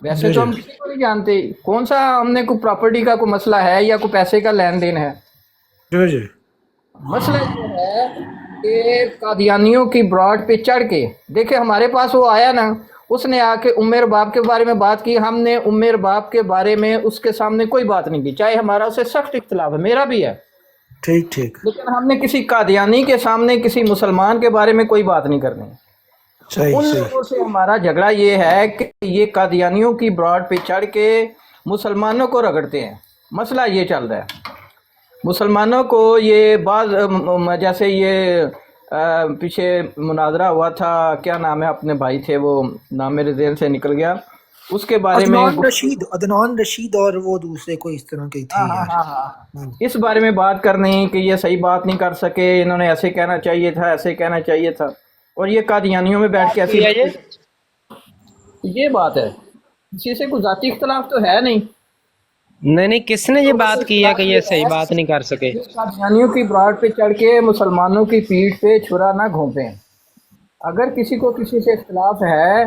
ویسے جی تو جی ہم کسی کو نہیں جانتے. کون سا ہم نے کوئی پراپرٹی کا کوئی مسئلہ ہے یا کوئی پیسے کا لین دین ہے؟ جی جی مسئلہ یہ ہے کہ قادیانیوں کی براڈ پہ چڑھ کے دیکھیں، ہمارے پاس وہ آیا نا، اس نے آ کے ام رباب کے بارے میں بات کی. ہم نے ام رباب کے بارے میں اس کے سامنے کوئی بات نہیں کی، چاہے ہمارا اسے سخت اختلاف ہے، میرا بھی ہے، ٹھیک ٹھیک. لیکن ہم نے کسی قادیانی کے سامنے کسی مسلمان کے بارے میں کوئی بات نہیں کرنی. صحیح ان صحیح. لوگوں سے ہمارا جھگڑا یہ ہے کہ یہ قادیانیوں کی براڈ پہ چڑھ کے مسلمانوں کو رگڑتے ہیں. مسئلہ یہ چل رہا ہے، مسلمانوں کو یہ بعض جیسے یہ پیچھے مناظرہ ہوا تھا، کیا نام ہے، اپنے بھائی تھے وہ نام میرے ذہن سے نکل گیا، اس کے بارے میں عدنان رشید اور وہ دوسرے کوئی اس طرح کے تھے یار. ہاں. اس بارے میں بات کرنی کہ یہ صحیح بات نہیں کر سکے، انہوں نے ایسے کہنا چاہیے تھا، ایسے کہنا چاہیے تھا، اور یہ قادیانیوں میں بیٹھ کے ایسی یہ بات ہے. کسی سے کوئی ذاتی اختلاف تو ہے نہیں. نہیں کس نے یہ بات کی ہے کہ یہ صحیح بات نہیں کر سکے؟ قادیانیوں کی براڈ پہ چڑھ کے مسلمانوں کی پیٹھ پہ چھرا نہ گھونپیں. اگر کسی کو کسی سے اختلاف ہے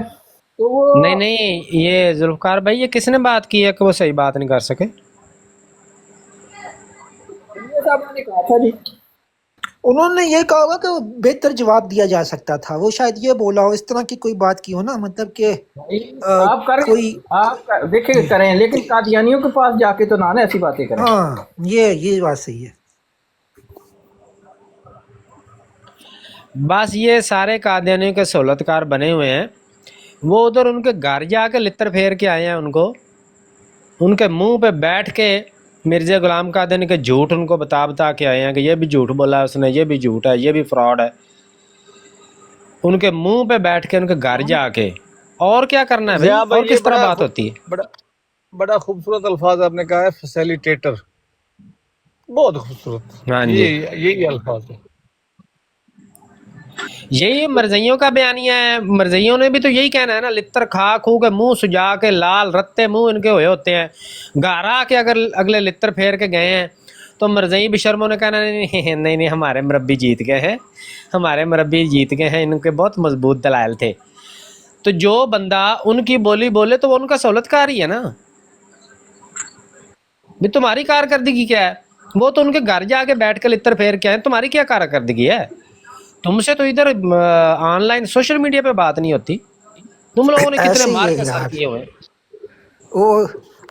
تو وہ نہیں یہ ذوالفقار بھائی یہ کس نے بات کی ہے کہ وہ صحیح بات نہیں کر سکے؟ صاحب نے کہا تھا جی. انہوں نے یہ کہا ہوگا کہ بہتر جواب دیا جا سکتا تھا، وہ شاید یہ بولا ہو، اس طرح کی کوئی بات کی ہو نا، مطلب کہ آپ کریں، کوئی. آپ دیکھیں کریں، لیکن قادیانیوں کے پاس جا کے تو نہ ایسی باتیں کریں. ہاں یہ بات صحیح ہے. بس یہ سارے قادیانیوں کے سہولت کار بنے ہوئے ہیں. وہ ادھر ان کے گھر جا کے لتر پھیر کے آئے ہیں، ان کے منہ پہ بیٹھ کے مرزا غلام قادیانی کے جھوٹ ان کو بتا کے آئے ہیں کہ یہ بھی جھوٹ بولا ہے اس نے، یہ بھی جھوٹ ہے، یہ بھی فراڈ ہے. ان کے منہ پہ بیٹھ کے ان کے گھر جا کے، اور کیا کرنا ہے بھائی؟ ضیاء اور یہ کس طرح بات ہوتی ہے؟ بڑا خوبصورت الفاظ آپ نے کہا ہے، فیسیلیٹیٹر، بہت خوبصورت. ہاں جی، یہی الفاظ ہے. یہی مرزائیوں کا بیانیہ ہے. مرزائیوں نے بھی تو یہی کہنا ہے نا، لتر کھا کھو کے منہ سجا کے لال رتے منہ ان کے ہوئے ہوتے ہیں، گھر آ کے اگر اگلے لتر پھیر کے گئے ہیں تو مرزائی بشرموں نے کہنا نہیں ہمارے مربی جیت گئے ہیں، ہمارے مربی جیت گئے ہیں، ان کے بہت مضبوط دلائل تھے. تو جو بندہ ان کی بولی بولے تو وہ ان کا سہولت کار ہی ہے نا. بھی تمہاری کارکردگی کیا ہے؟ وہ تو ان کے گھر جا کے بیٹھ کے لتر پھیر کے آئے، تمہاری کیا کارکردگی ہے؟ تم سے تو ادھر آن لائن سوشل میڈیا پہ بات نہیں ہوتی. تم لوگوں نے کتنے ایسے ہی مار ہے کے سر یار. کیے ہوئے. وہ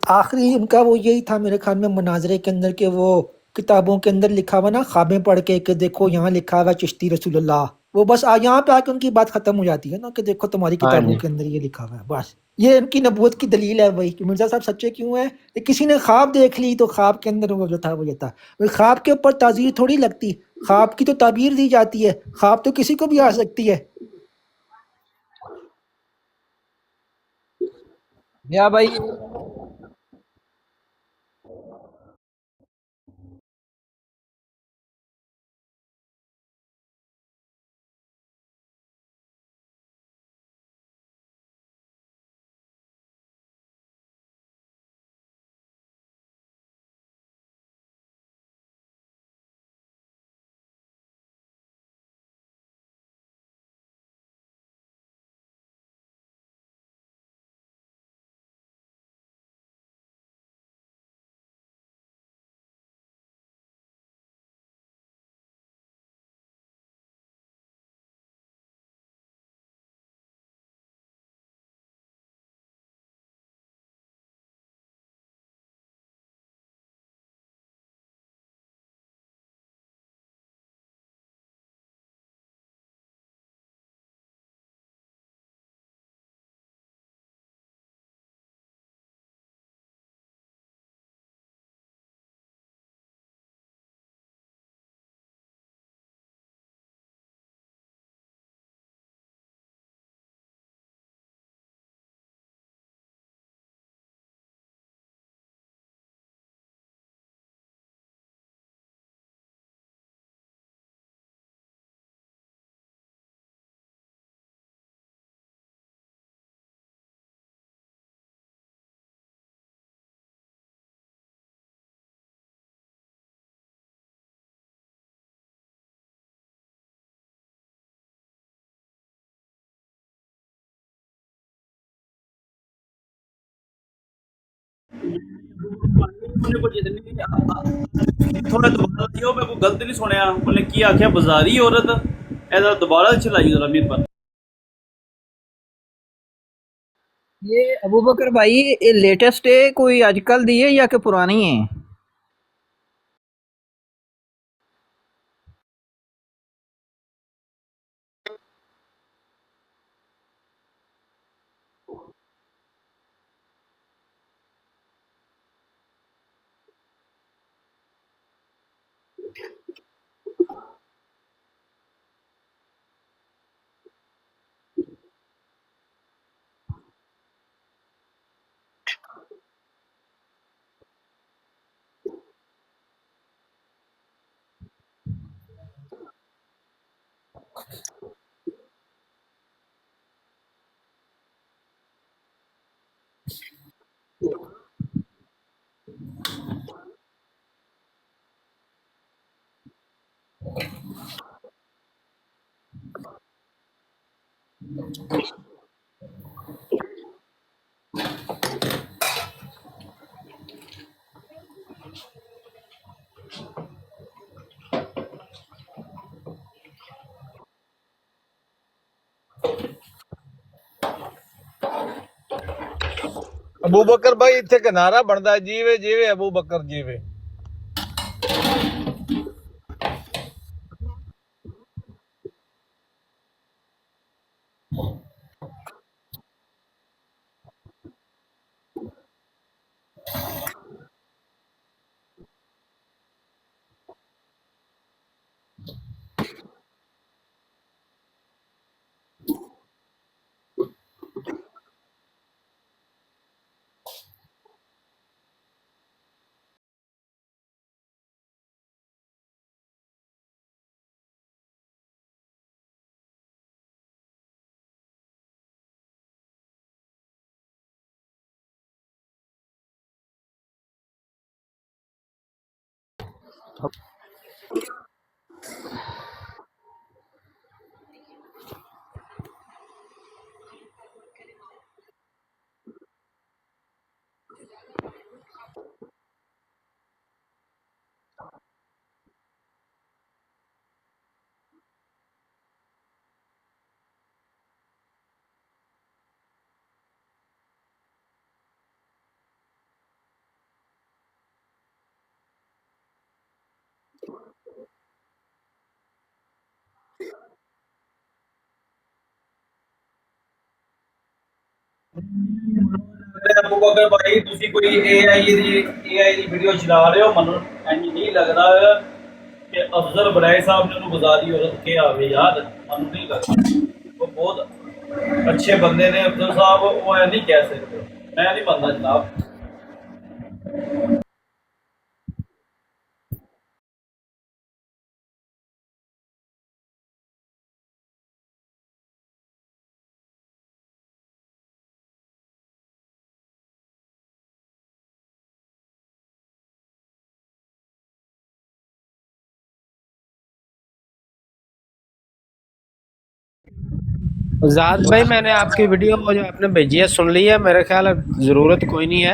آخری ان کا وہ یہی تھا میرے خیال میں مناظرے کے اندر کہ وہ किताबों के अंदर लिखा हुआ ना, ख्वाबें पढ़ के कि देखो यहाँ लिखा हुआ चिश्ती रसूलुल्लाह, वो बस यहाँ पे आके उनकी बात खत्म हो जाती है ना कि देखो तुम्हारी हाँ किताबों जी। के अंदर ये लिखा हुआ है, बस ये इनकी नबूवत की दलील है भाई कि मिर्जा साहब सच्चे क्यों है। कि किसी ने ख्वाब देख ली तो ख्वाब के अंदर वो जो था वो ये था। भाई ख्वाब के ऊपर ताजीर थोड़ी लगती, ख्वाब की तो ताबीर दी जाती है, ख्वाब तो किसी को भी आ सकती है। या भाई उन्हें कुछ जितनी थोड़ा दोबारा दियो, मैं कोई गलत नहीं सुनया, उन्हें की आख्या बाजारी औरत ऐसा दोबारा चलाई जरा मेरे पर। ये अबू बकर भाई ये लेटेस्ट है कोई आजकल दी है या कि पुरानी है? अबू बकर भाई इतने का नारा बनता है, जीवे जीवे अबू बकर जीवे। ਅਬੂ ਬਕਰ ਭਾਈ ਤੁਸੀਂ ਕੋਈ ਏਆਈ ਦੀ ਵੀਡੀਓ ਚਲਾ ਰਹੇ ਹੋ, ਮੈਨੂੰ ਇੰਜ ਨਹੀਂ ਲੱਗਦਾ ਕਿ ਅਫਜ਼ਲ ਬਰਾਏ ਸਾਹਿਬ ਨੇ ਉਹਨੂੰ ਬਜ਼ਾਰੀ ਔਰਤ ਕਿਹਾ ਹੋਵੇ ਯਾਰ, ਮੈਨੂੰ ਨਹੀਂ ਲੱਗਦਾ। ਉਹ ਬਹੁਤ ਅੱਛੇ ਬੰਦੇ ਨੇ ਅਫਜ਼ਲ ਸਾਹਿਬ, ਉਹ ਐ ਨਹੀਂ ਕਹਿ ਸਕਦੇ, ਮੈਂ ਨਹੀਂ ਮੰਨਦਾ ਜਨਾਬ। ज़ाद भाई मैंने आपकी वीडियो वो जो आपने भेजी है सुन ली है, मेरे ख्याल है ज़रूरत कोई नहीं है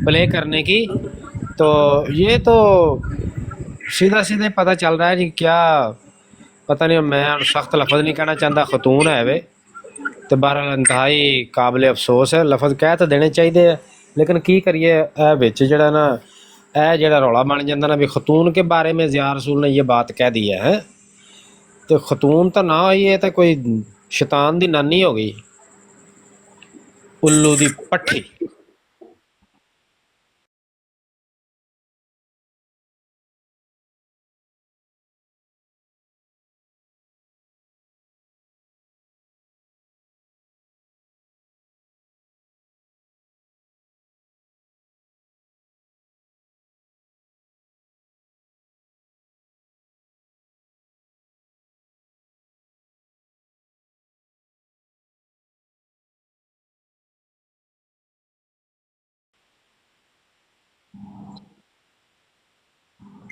प्ले करने की। तो ये तो सीधा सीधे पता चल रहा है जी क्या, पता नहीं, मैं सख्त लफज नहीं कहना चाहता, खतून है वे तो बहरहाल इंतहाई काबिल अफसोस है, लफज कह तो देने चाहिए लेकिन की करिए बिच जड़ा ना जड़ा रौला बन जाता ना भी खतून के बारे में ज़िया रसूल ने ये बात कह दी है, तो खतून तो ना हुई है तो कोई शैतान दी नानी हो गई, उल्लू दी पट्ठी।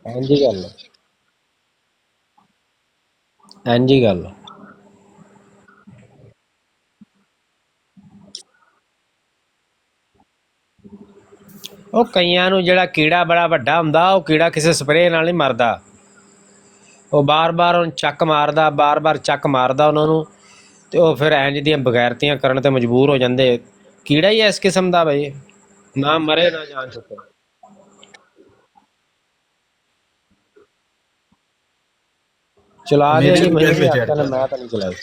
इंज ही गल इंज ही गल ਉਹ ਕਈਆਂ ਨੂੰ ਜਿਹੜਾ ਕੀੜਾ ਬੜਾ ਵੱਡਾ ਹੁੰਦਾ, ਉਹ ਕੀੜਾ ਕਿਸੇ ਸਪਰੇਅ ਨਾਲ ਨਹੀਂ ਮਰਦਾ, ਉਹ ਬਾਰ-ਬਾਰ ਉਹਨੂੰ ਚੱਕ ਮਾਰਦਾ, ਬਾਰ-ਬਾਰ ਚੱਕ ਮਾਰਦਾ ਉਹਨਾਂ ਨੂੰ, ਤੇ ਉਹ ਫਿਰ ਇੰਜ ਦੀਆਂ ਬਗੈਰਤੀਆਂ ਕਰਨ ਤੇ ਮਜਬੂਰ ਹੋ ਜਾਂਦੇ। ਕੀੜਾ ਹੀ ਇਸ ਕਿਸਮ ਦਾ ਬਈ, ਨਾ ਮਰੇ ਨਾ ਜਾਨ ਛੁੱਟੇ। ਚਲਾ ਦਿਓ ਜੀ, ਮੈਨੂੰ ਵੀ ਆਖਿਆ ਨਾ, ਮੈਂ ਤਾਂ ਨਹੀਂ ਚਲਾਈ।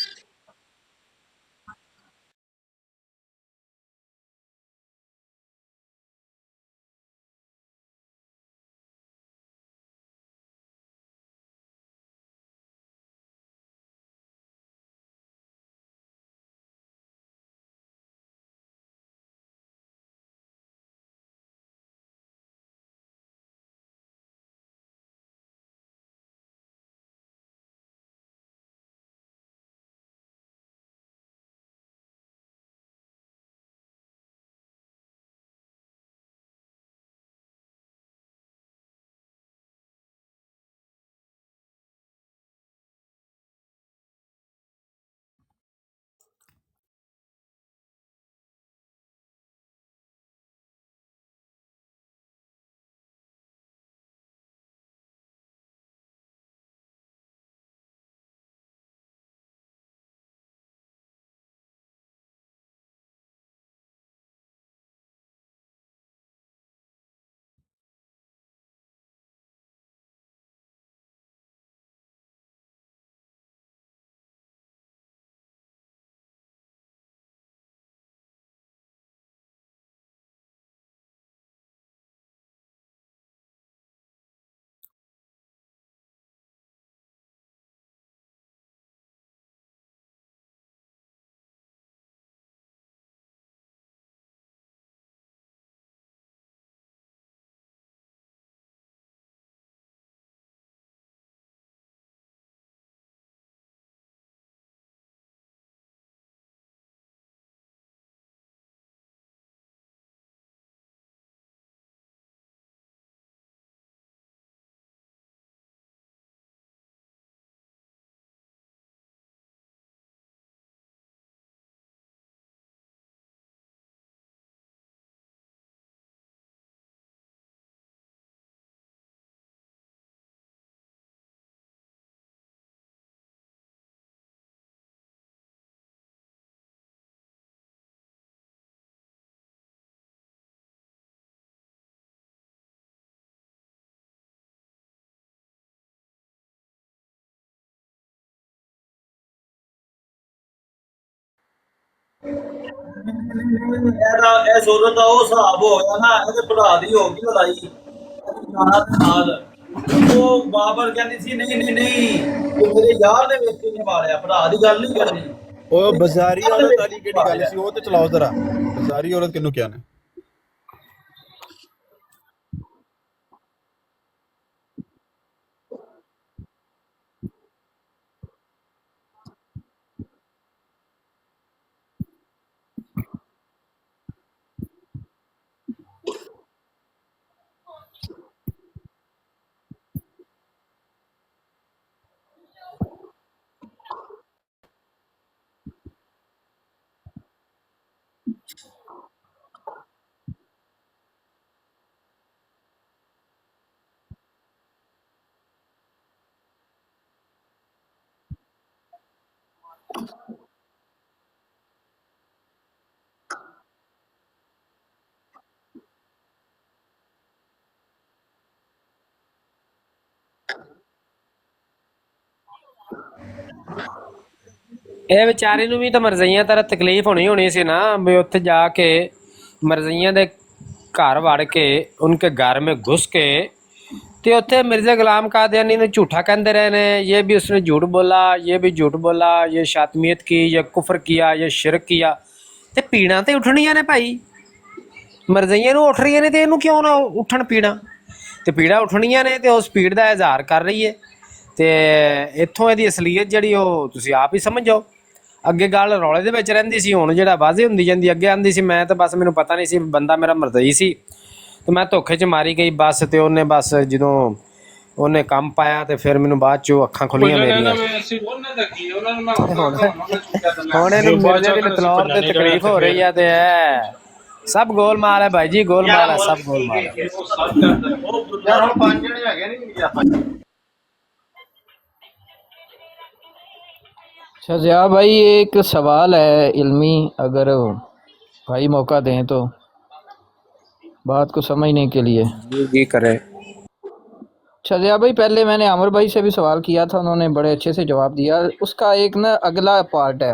ਇਹ ਜ਼ੋਰਤ ਦਾ ਉਹ ਹਿਸਾਬ ਹੋ ਗਿਆ ਨਾ, ਇਹਦੇ ਭਰਾ ਦੀ ਹੋ ਗਈ ਲੜਾਈ ਇਹਦੀ ਨਾਨਾ ਦੇ ਨਾਲ। ਉਹ ਬਾਬਰ ਕਹਿੰਦੀ ਸੀ ਨਹੀਂ ਨਹੀਂ ਨਹੀਂ, ਉਹ ਮੇਰੇ ਯਾਰ ਦੇ ਵਿੱਚ ਨਹੀਂ ਵਾਲਿਆ, ਭਰਾ ਦੀ ਗੱਲ ਨਹੀਂ ਕਰਨੀ। ਉਹ ਬਾਜ਼ਾਰੀ ਔਰਤ ਵਾਲੀ ਕਿਹੜੀ ਗੱਲ ਸੀ, ਉਹ ਤੇ ਚਲਾਓ ਜ਼ਰਾ। ਬਾਜ਼ਾਰੀ ਔਰਤ ਕਿਹਨੂੰ ਕਿਹਾ ਨੇ? ਇਹ ਵਿਚਾਰੇ ਨੂੰ ਵੀ ਤਾਂ ਮਰਜ਼ਈਆਂ ਤਰ੍ਹਾਂ ਤਕਲੀਫ ਹੋਣੀ ਸੀ ਨਾ, ਵੀ ਉੱਥੇ ਜਾ ਕੇ ਮਰਜ਼ਈਆਂ ਦੇ ਘਰ ਵੜ ਕੇ ਉਨਕੇ ਘਰ में घुस के ਤੇ ਉੱਥੇ ਮਿਰਜ਼ਾ ਗੁਲਾਮ ਕਾਦੀਆਨੀ ਨੂੰ ਝੂਠਾ ਕਹਿੰਦੇ ਰਹੇ ਨੇ, ये भी उसने झूठ बोला, ये भी झूठ बोला, ये शातमियत की, ये कुफर किया, ये शिरक किया। ਤੇ ਪੀੜਾਂ ਤੇ ਉੱਠਣੀਆਂ ਨੇ ਭਾਈ, ਮਰਜ਼ਈਆਂ ਨੂੰ ਉੱਠ ਰਹੀਆਂ ਨੇ ਤੇ ਇਹਨੂੰ ਕਿਉਂ ਨਾ ਉੱਠਣ ਪੀੜਾਂ? ਤੇ ਪੀੜਾਂ ਉੱਠਣੀਆਂ ਨੇ ਤੇ ਉਸ ਪੀੜ ਦਾ ਇਜ਼ਹਾਰ ਕਰ ਰਹੀ ਹੈ। ਤੇ ਇੱਥੋਂ ਇਹਦੀ ਅਸਲੀਅਤ ਜਿਹੜੀ ਉਹ ਤੁਸੀਂ ਆਪ ਹੀ ਸਮਝ ਜਾਓ। ਅੱਗੇ ਗੱਲ ਰੌਲੇ ਦੇ ਵਿੱਚ ਰਹਿੰਦੀ ਸੀ, ਹੁਣ ਜਿਹੜਾ ਵਾਜ਼ੇ ਹੁੰਦੀ ਜਾਂਦੀ। ਅੱਗੇ ਆਂਦੀ ਸੀ ਮੈਂ ਤਾਂ ਬਸ ਮੈਨੂੰ ਪਤਾ ਨਹੀਂ ਸੀ, ਬੰਦਾ ਮੇਰਾ ਮਰਜ਼ਈ ਸੀ ਤੇ ਮੈਂ ਧੋਖੇ 'ਚ ਮਾਰੀ ਗਈ ਬਸ। ਤੇ ਉਹਨੇ ਬਸ ਜਦੋਂ ਉਹਨੇ ਕੰਮ ਪਾਇਆ ਤੇ ਫਿਰ ਮੈਨੂੰ ਬਾਅਦ 'ਚੋਂ ਅੱਖਾਂ ਖੁੱਲੀਆਂ ਮੇਰੀਆਂ। ਹੁਣ ਇਹਨੂੰ ਮਿਰਜ਼ੇ ਦੀ ਲਤਲੌਰ ਤੇ ਤਕਲੀਫ ਹੋ ਰਹੀ ਆ ਤੇ ਸਭ ਗੋਲਮਾਲ ਹੈ ਭਾਈ ਜੀ, ਗੋਲਮਾਲ ਹੈ, ਸਭ ਗੋਲਮਾਲ ਹੈ। अच्छा ज़िया भाई, एक सवाल है इल्मी, अगर भाई मौका दें तो बात को समझने के लिए। जी करें। अच्छा ज़िया भाई, पहले मैंने आमिर भाई से भी सवाल किया था, उन्होंने बड़े अच्छे से जवाब दिया। उसका एक ना अगला पार्ट है,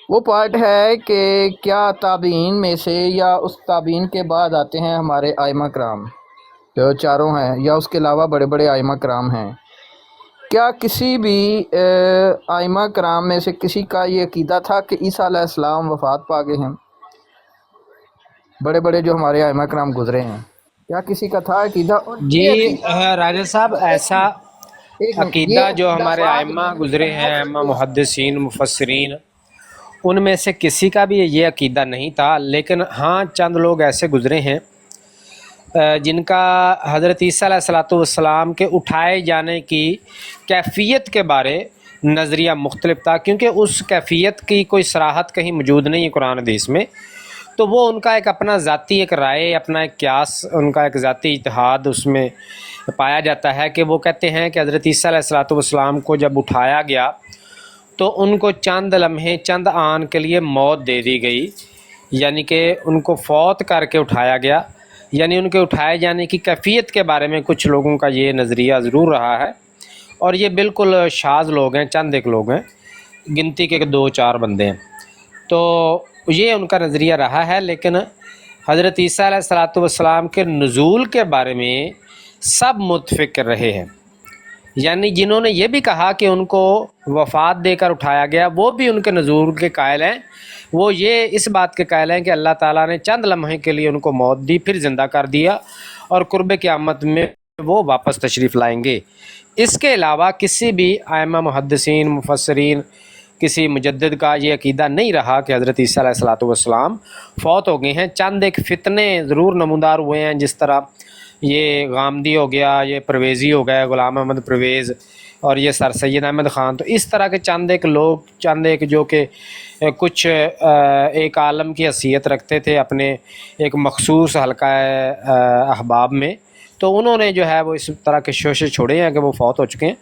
वो पार्ट है कि क्या ताबीन में से या उस ताबीन के बाद आते हैं हमारे आइमा कराम जो चारों हैं, या उसके अलावा बड़े बड़े आइमा कराम हैं, क्या किसी भी आइमा कराम में से किसी का ये अकीदा था कि ईसा अलैहिस्सलाम वफ़ात पा गए हैं? बड़े बड़े जो हमारे आइमा कराम गुजरे हैं, क्या किसी का था अकीदा? जी राजा साहब, ऐसा अकीदा जो हमारे आइमा गुजरे हैं, आइमा मुहद्दिसीन मुफस्सिरीन, उनमें से किसी का भी ये अकीदा नहीं था। लेकिन हाँ, चंद लोग ऐसे गुजरे हैं जिनका हज़रत ईसा अलैहिस्सलाम के उठाए जाने की कैफ़ियत के बारे नज़रिया मुख्तलिफ था, क्योंकि उस कैफ़ियत की कोई सराहत कहीं मौजूद नहीं है कुरान हदीस में। तो वो उनका एक अपना ज़ाती एक राय, अपना एक क्यास, उनका एक ज़ाती इत्तेहाद उसमें पाया जाता है कि वो कहते हैं कि हज़रत ईसा अलैहिस्सलाम को जब उठाया गया तो उनको चंद लम्हे चंद आन के लिए मौत दे दी गई, यानी कि उनको फ़ौत करके उठाया गया। यानी उनके उठाए जाने की कैफ़ियत के बारे में कुछ लोगों का ये नज़रिया ज़रूर रहा है, और ये बिल्कुल शाज़ लोग हैं, चंद एक लोग हैं, गिनती के 2-4 बंदे हैं। तो ये उनका नज़रिया रहा है। लेकिन हज़रत ईसा अलैहिस्सलाम के नुज़ूल के बारे में सब मुत्तफ़िक़ रहे हैं। यानी जिन्होंने ये भी कहा कि उनको वफ़ात देकर उठाया गया, वो भी उनके नुज़ूल के कायल हैं। वो ये इस बात के कायल हैं कि अल्लाह ताला ने चंद लम्हे के लिए उनको मौत दी, फिर ज़िंदा कर दिया, और कुर्ब क़यामत में वो वापस तशरीफ़ लाएंगे। इसके अलावा किसी भी आइमा मुहद्दिसीन मुफस्सिरीन, किसी मुजद्दिद का ये अकीदा नहीं रहा कि हज़रत ईसा अलैहिस्सलाम फ़ौत हो गए हैं। चंद एक फ़ितने ज़रूर नमूदार हुए हैं, जिस तरह ये गामदी हो गया, ये परवेज़ी हो गया, ग़ुलाम अहमद परवेज़, और ये सर सैयद अहमद ख़ान। तो इस तरह के चंद एक लोग, चंद एक जो कि कुछ एक आलम की हैसियत रखते थे अपने एक मखसूस हल्का अहबाब में, तो उन्होंने जो है वो इस तरह के शोशे छोड़े हैं कि वो फ़ौत हो चुके हैं।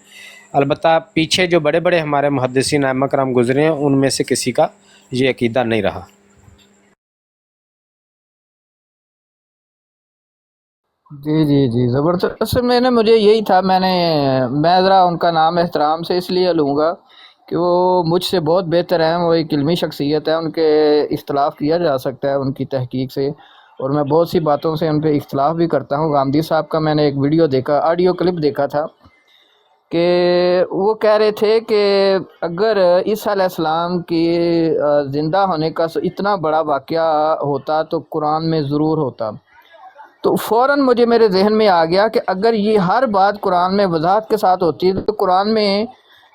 अलबत्ता पीछे जो बड़े बड़े हमारे मुहद्दिसीन आइमा कराम गुज़रे हैं, उनमें से किसी का ये अकीदा नहीं रहा। जी जी जी, ज़बरदस्त। असल में मुझे यही था, मैं ज़रा उनका नाम एहतराम से इसलिए लूँगा کہ وہ مجھ سے بہت بہتر ہیں، وہ ایک علمی شخصیت ہے، ان کے اختلاف کیا جا سکتا ہے ان کی تحقیق سے، اور میں بہت سی باتوں سے ان پہ اختلاف بھی کرتا ہوں۔ غامدی صاحب کا میں نے ایک ویڈیو دیکھا، آڈیو کلپ دیکھا تھا کہ وہ کہہ رہے تھے کہ اگر عیسیٰ علیہ السلام کی زندہ ہونے کا اتنا بڑا واقعہ ہوتا تو قرآن میں ضرور ہوتا۔ تو فوراً مجھے میرے ذہن میں آ گیا کہ اگر یہ ہر بات قرآن میں وضاحت کے ساتھ ہوتی تو قرآن میں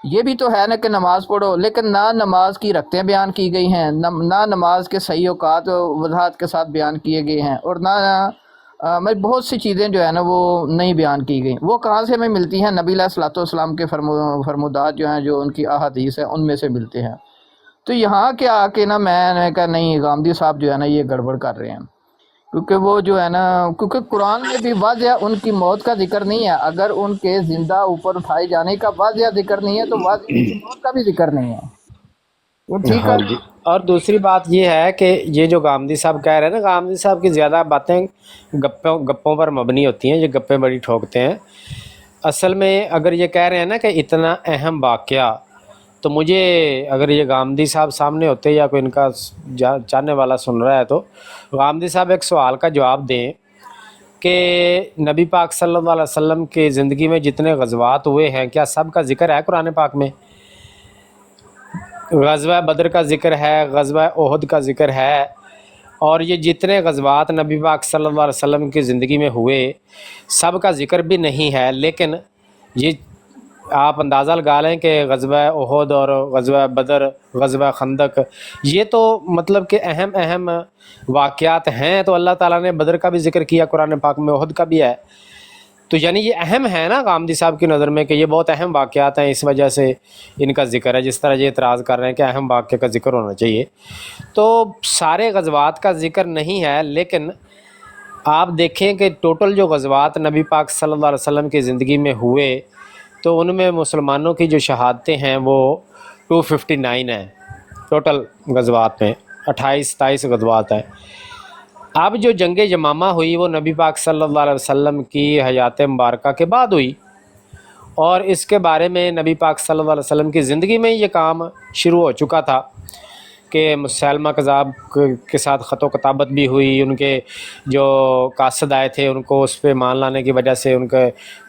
یہ بھی تو ہے نا کہ نماز پڑھو، لیکن نہ نماز کی رکعتیں بیان کی گئی ہیں، نہ نماز کے صحیح اوقات وضاحت کے ساتھ بیان کیے گئے ہیں، اور نہ بہت سی چیزیں جو ہے نا وہ نہیں بیان کی گئیں۔ وہ کہاں سے ہمیں ملتی ہیں؟ نبی علیہ الصلوۃ والسلام کے فرمودات جو ہیں، جو ان کی احادیث ہیں، ان میں سے ملتے ہیں۔ تو یہاں کے آ کے نا میں نے کہا نہیں، غامدی صاحب جو ہے نا یہ گڑبڑ کر رہے ہیں، کیونکہ وہ جو ہے نا، کیونکہ قرآن میں بھی واضح ان کی موت کا ذکر نہیں ہے۔ اگر ان کے زندہ اوپر اٹھائے جانے کا واضح ذکر نہیں ہے تو واضح ان کی موت کا بھی ذکر نہیں ہے۔ وہ ٹھیک ہاں ہے۔ جی، اور دوسری بات یہ ہے کہ یہ جو غامدی صاحب کہہ رہے ہیں نا، غامدی صاحب کی زیادہ باتیں گپوں پر مبنی ہوتی ہیں، یہ گپیں بڑی ٹھوکتے ہیں۔ اصل میں اگر یہ کہہ رہے ہیں نا کہ اتنا اہم واقعہ، تو مجھے اگر یہ غامدی صاحب سامنے ہوتے یا کوئی ان کا چاہنے والا سن رہا ہے تو غامدی صاحب ایک سوال کا جواب دیں کہ نبی پاک صلی اللہ علیہ وسلم کی زندگی میں جتنے غزوات ہوئے ہیں، کیا سب کا ذکر ہے قرآن پاک میں؟ غزوہ بدر کا ذکر ہے، غزوہ احد کا ذکر ہے، اور یہ جتنے غزوات نبی پاک صلی اللہ علیہ وسلم کی زندگی میں ہوئے سب کا ذکر بھی نہیں ہے۔ لیکن یہ آپ اندازہ لگا لیں کہ غزوہ احد اور غزوہ بدر، غزوہ خندق، یہ تو مطلب کہ اہم اہم واقعات ہیں، تو اللہ تعالیٰ نے بدر کا بھی ذکر کیا قرآن پاک میں، احد کا بھی ہے، تو یعنی یہ اہم ہے نا غامدی صاحب کی نظر میں کہ یہ بہت اہم واقعات ہیں، اس وجہ سے ان کا ذکر ہے۔ جس طرح یہ اعتراض کر رہے ہیں کہ اہم واقعے کا ذکر ہونا چاہیے، تو سارے غزوات کا ذکر نہیں ہے، لیکن آپ دیکھیں کہ ٹوٹل جو غزوات نبی پاک صلی اللہ علیہ وسلم کی زندگی میں ہوئے تو ان میں مسلمانوں کی جو شہادتیں ہیں وہ 259 ہیں ٹوٹل غزوات میں، 28-27 غزوات ہیں۔ اب جو جنگ یمامہ ہوئی وہ نبی پاک صلی اللہ علیہ وسلم کی حیات مبارکہ کے بعد ہوئی، اور اس کے بارے میں نبی پاک صلی اللہ علیہ وسلم کی زندگی میں یہ کام شروع ہو چکا تھا کہ مسیلمہ کذاب کے ساتھ خط و کتابت بھی ہوئی، ان کے جو قاصد آئے تھے ان کو اس پہ مان لانے کی وجہ سے ان کے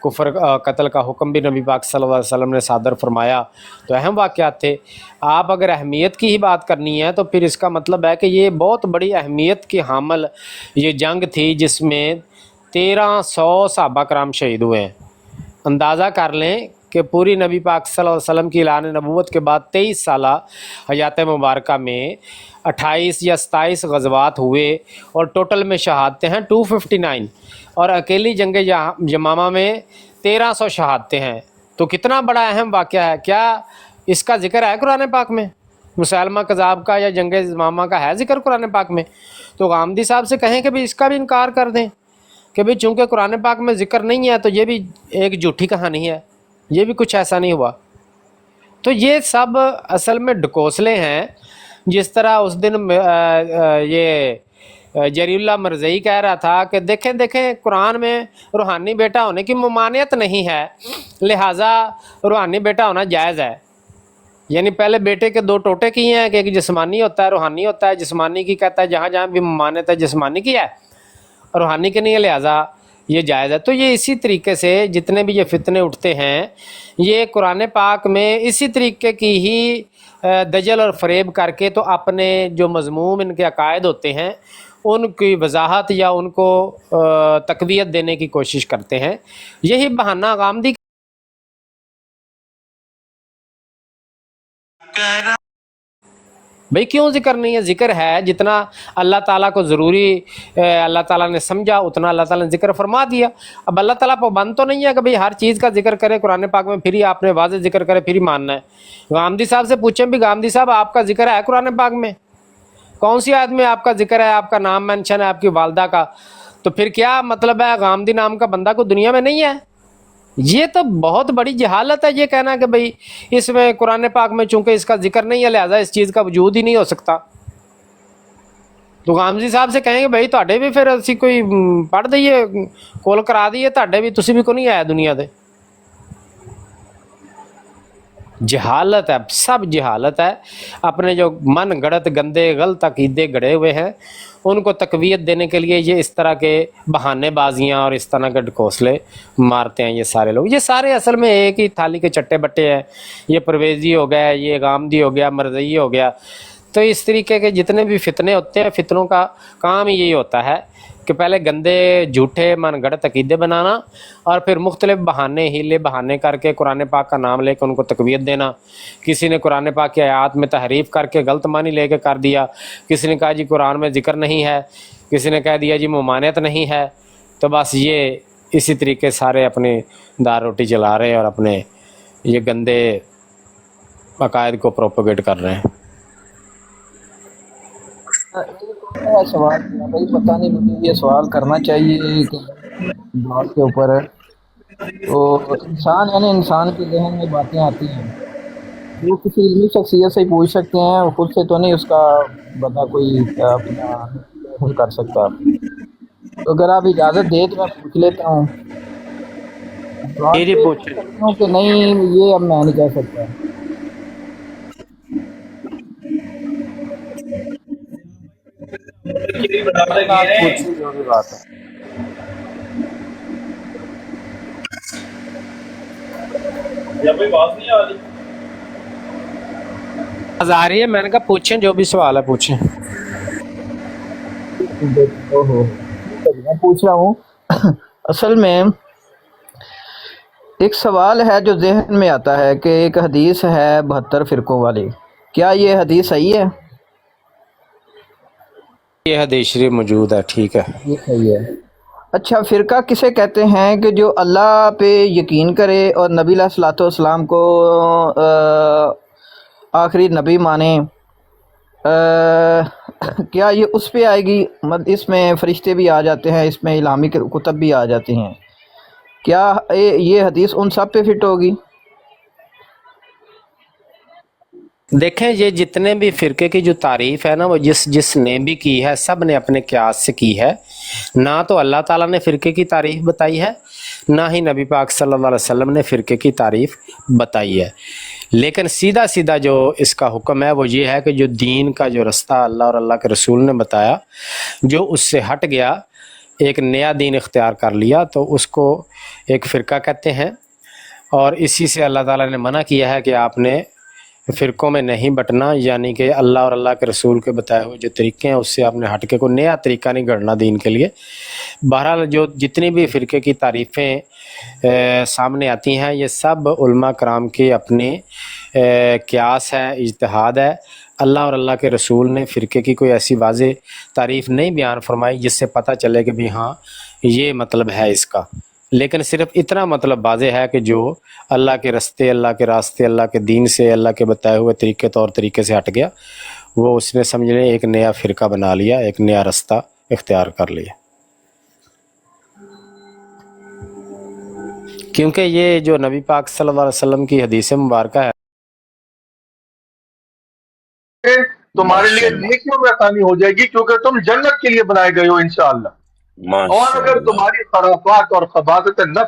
کفر قتل کا حکم بھی نبی پاک صلی اللہ علیہ وسلم نے صادر فرمایا، تو اہم واقعات تھے۔ آپ اگر اہمیت کی ہی بات کرنی ہے تو پھر اس کا مطلب ہے کہ یہ بہت بڑی اہمیت کی حامل یہ جنگ تھی، جس میں 1300 صحابہ کرام شہید ہوئے ہیں۔ اندازہ کر لیں کہ پوری نبی پاک صلی اللہ علیہ وسلم کی اعلان نبوت کے بعد 23 سالہ حیات مبارکہ میں 28 یا 27 غزوات ہوئے، اور ٹوٹل میں شہادتیں ہیں 259، اور اکیلی جنگ یمامہ میں 1300 شہادتیں ہیں، تو کتنا بڑا اہم واقعہ ہے۔ کیا اس کا ذکر ہے قرآن پاک میں؟ مسیلمہ کذاب کا یا جنگ یمامہ کا ہے ذکر قرآن پاک میں؟ تو غامدی صاحب سے کہیں کہ بھی اس کا بھی انکار کر دیں کہ بھی چونکہ قرآن پاک میں ذکر نہیں ہے تو یہ بھی ایک جھوٹی کہانی ہے، یہ بھی کچھ ایسا نہیں ہوا۔ تو یہ سب اصل میں ڈکوسلے ہیں، جس طرح اس دن یہ جری اللہ مرزئی کہہ رہا تھا کہ دیکھیں قرآن میں روحانی بیٹا ہونے کی ممانعت نہیں ہے، لہٰذا روحانی بیٹا ہونا جائز ہے۔ یعنی پہلے بیٹے کے دو ٹوٹے کیے ہیں کہ ایک جسمانی ہوتا ہے، روحانی ہوتا ہے۔ جسمانی کی کہتا ہے جہاں جہاں بھی ممانعت ہے جسمانی کی ہے، روحانی کی نہیں ہے، لہٰذا یہ جائز ہے۔ تو یہ اسی طریقے سے جتنے بھی یہ فتنے اٹھتے ہیں، یہ قرآن پاک میں اسی طریقے کی ہی دجل اور فریب کر کے تو اپنے جو مضموم ان کے عقائد ہوتے ہیں ان کی وضاحت یا ان کو تقویت دینے کی کوشش کرتے ہیں۔ یہی بہانہ غامدی بھئی کیوں ذکر نہیں ہے؟ ذکر ہے، جتنا اللہ تعالیٰ کو ضروری اللہ تعالیٰ نے سمجھا اتنا اللہ تعالیٰ نے ذکر فرما دیا۔ اب اللہ تعالیٰ پابند تو نہیں ہے کہ بھئی ہر چیز کا ذکر کرے قرآن پاک میں پھر ہی آپ نے واضح ذکر کرے پھر ہی ماننا ہے۔ غامدی صاحب سے پوچھیں بھی غامدی صاحب آپ کا ذکر ہے قرآن پاک میں؟ کون سی آیت میں آپ کا ذکر ہے، آپ کا نام مینشن ہے آپ کی والدہ کا؟ تو پھر کیا مطلب ہے غامدی نام کا بندہ کو دنیا میں نہیں ہے؟ یہ تو بہت بڑی جہالت ہے یہ کہنا کہ بھئی اس میں قرآن پاک میں چونکہ اس کا ذکر نہیں ہے لہذا اس چیز کا وجود ہی نہیں ہو سکتا۔ تو غامدی صاحب سے کہیں گے بھئی تہاڈے بھی پھر اسی کوئی پڑھ دئیے کول کرا دئیے تہاڈے بھی، تسی بھی کو نہیں آیا دنیا دے۔ जहालत है, सब जहालत है। अपने जो मन गढ़त गंदे गलत अकीदे गढ़े हुए हैं उनको तकवीत देने के लिए ये इस तरह के बहानेबाजियाँ और इस तरह के ढकोसले मारते हैं ये सारे लोग। ये सारे असल में एक ही थाली के चट्टे बट्टे हैं। ये परवेज़ी हो गया, ये गामदी हो गया, मरज़ई हो गया। तो इस तरीके के जितने भी फितने होते हैं, फितनों का काम ही यही होता है कि पहले गंदे झूठे मन गढ़त अकीदे बनाना और फिर मुख्तलिफ बहाने हीले बहाने करके कुरान पाक का नाम लेकर उनको तकवीत देना। किसी ने कुरान पाक की आयत में तहरीफ करके गलत मानी लेके कर दिया, किसी ने कहा जी कुरान में ज़िक्र नहीं है, किसी ने कह दिया जी ममानियत नहीं है। तो बस ये इसी तरीके सारे अपने दार रोटी चला रहे हैं और अपने ये गंदे अकायद को प्रोपोगेट कर रहे हैं। सवाल किया भाई, पता नहीं मुझे ये सवाल करना चाहिए कि बात के ऊपर है। तो इंसान यानी इंसान के जहन में बातें आती हैं, वो किसी इल्मी शख्सियत से ही पूछ सकते हैं, और खुद से तो नहीं उसका बता कोई अपना कर सकता। तो अगर आप इजाज़त दे तो मैं पूछ लेता हूँ। कि नहीं ये अब मैं नहीं कह सकता। जो भी बात है या कोई बात नहीं आ रही आ रही है, मैंने कहा पूछें जो भी सवाल है पूछें। ओहो, मैं पूछ रहा हूँ असल में एक सवाल है जो जहन में आता है कि एक हदीस है 72 फ़िरक़ों वाली, क्या ये हदीस सही है? ये हदीस शरीफ मौजूद है, ठीक है, ये सही है। अच्छा, फ़िरका किसे कहते हैं कि जो अल्लाह पे यकीन करे और नबी अलैहिस्सलाम को आखिरी नबी माने, क्या ये उस पे आएगी? इसमें फ़रिश्ते भी आ जाते हैं, इसमें इलामी कुतब भी आ जाती हैं, क्या ये हदीस उन सब पे फिट होगी? देखें, ये जितने भी फ़िरके की जो तारीफ़ है ना, वो जिसने भी की है सब ने अपने क़ियास से की है। ना तो अल्लाह ताला ने फ़िरके की तारीफ़ बताई है, ना ही नबी पाक सल्लल्लाहु अलैहि वसल्लम ने फ़िरके की तारीफ़ बताई है। लेकिन सीधा सीधा जो इसका हुक्म है वो ये है कि जो दीन का जो रास्ता अल्लाह और अल्लाह के रसूल ने बताया, जो उससे हट गया, एक नया दीन इख्तियार कर लिया, तो उसको एक फ़िरका कहते हैं। और इसी से अल्लाह ताला ने मना किया है कि आपने फ़िरक़ों में नहीं बटना, यानी कि अल्लाह और अल्लाह के रसूल के बताए हुए जो तरीक़े हैं उससे आपने हट के कोई नया तरीक़ा नहीं गढ़ना दीन के लिए। बहरहाल जो जितनी भी फ़िरके की तारीफ़ें सामने आती हैं ये सब उलमा कराम के अपने क़ियास है, इज्तिहाद है। अल्लाह और अल्लाह के रसूल ने फ़िरके की कोई ऐसी वाज़ेह तारीफ़ नहीं बयान फरमाई जिससे पता चले कि भी हाँ ये मतलब है इसका। लेकिन सिर्फ इतना मतलब वाज़ेह है कि जो अल्लाह के रास्ते, अल्लाह के रास्ते, अल्लाह के दीन से, अल्लाह के बताए हुए तरीके तौर तरीके से हट गया, वो उसने समझ लें एक नया फ़िरका बना लिया, एक नया रास्ता इख्तियार कर लिया। क्योंकि ये जो नबी पाक सल्लल्लाहु अलैहि वसल्लम की हदीस मुबारक है, तुम्हारे लिए नेकियों में आसानी हो जाएगी, क्योंकि तुम जन्नत के लिए बनाए गए हो इंशाअल्लाह। और अगर तुम्हारी खराफात और खबासत नफ्स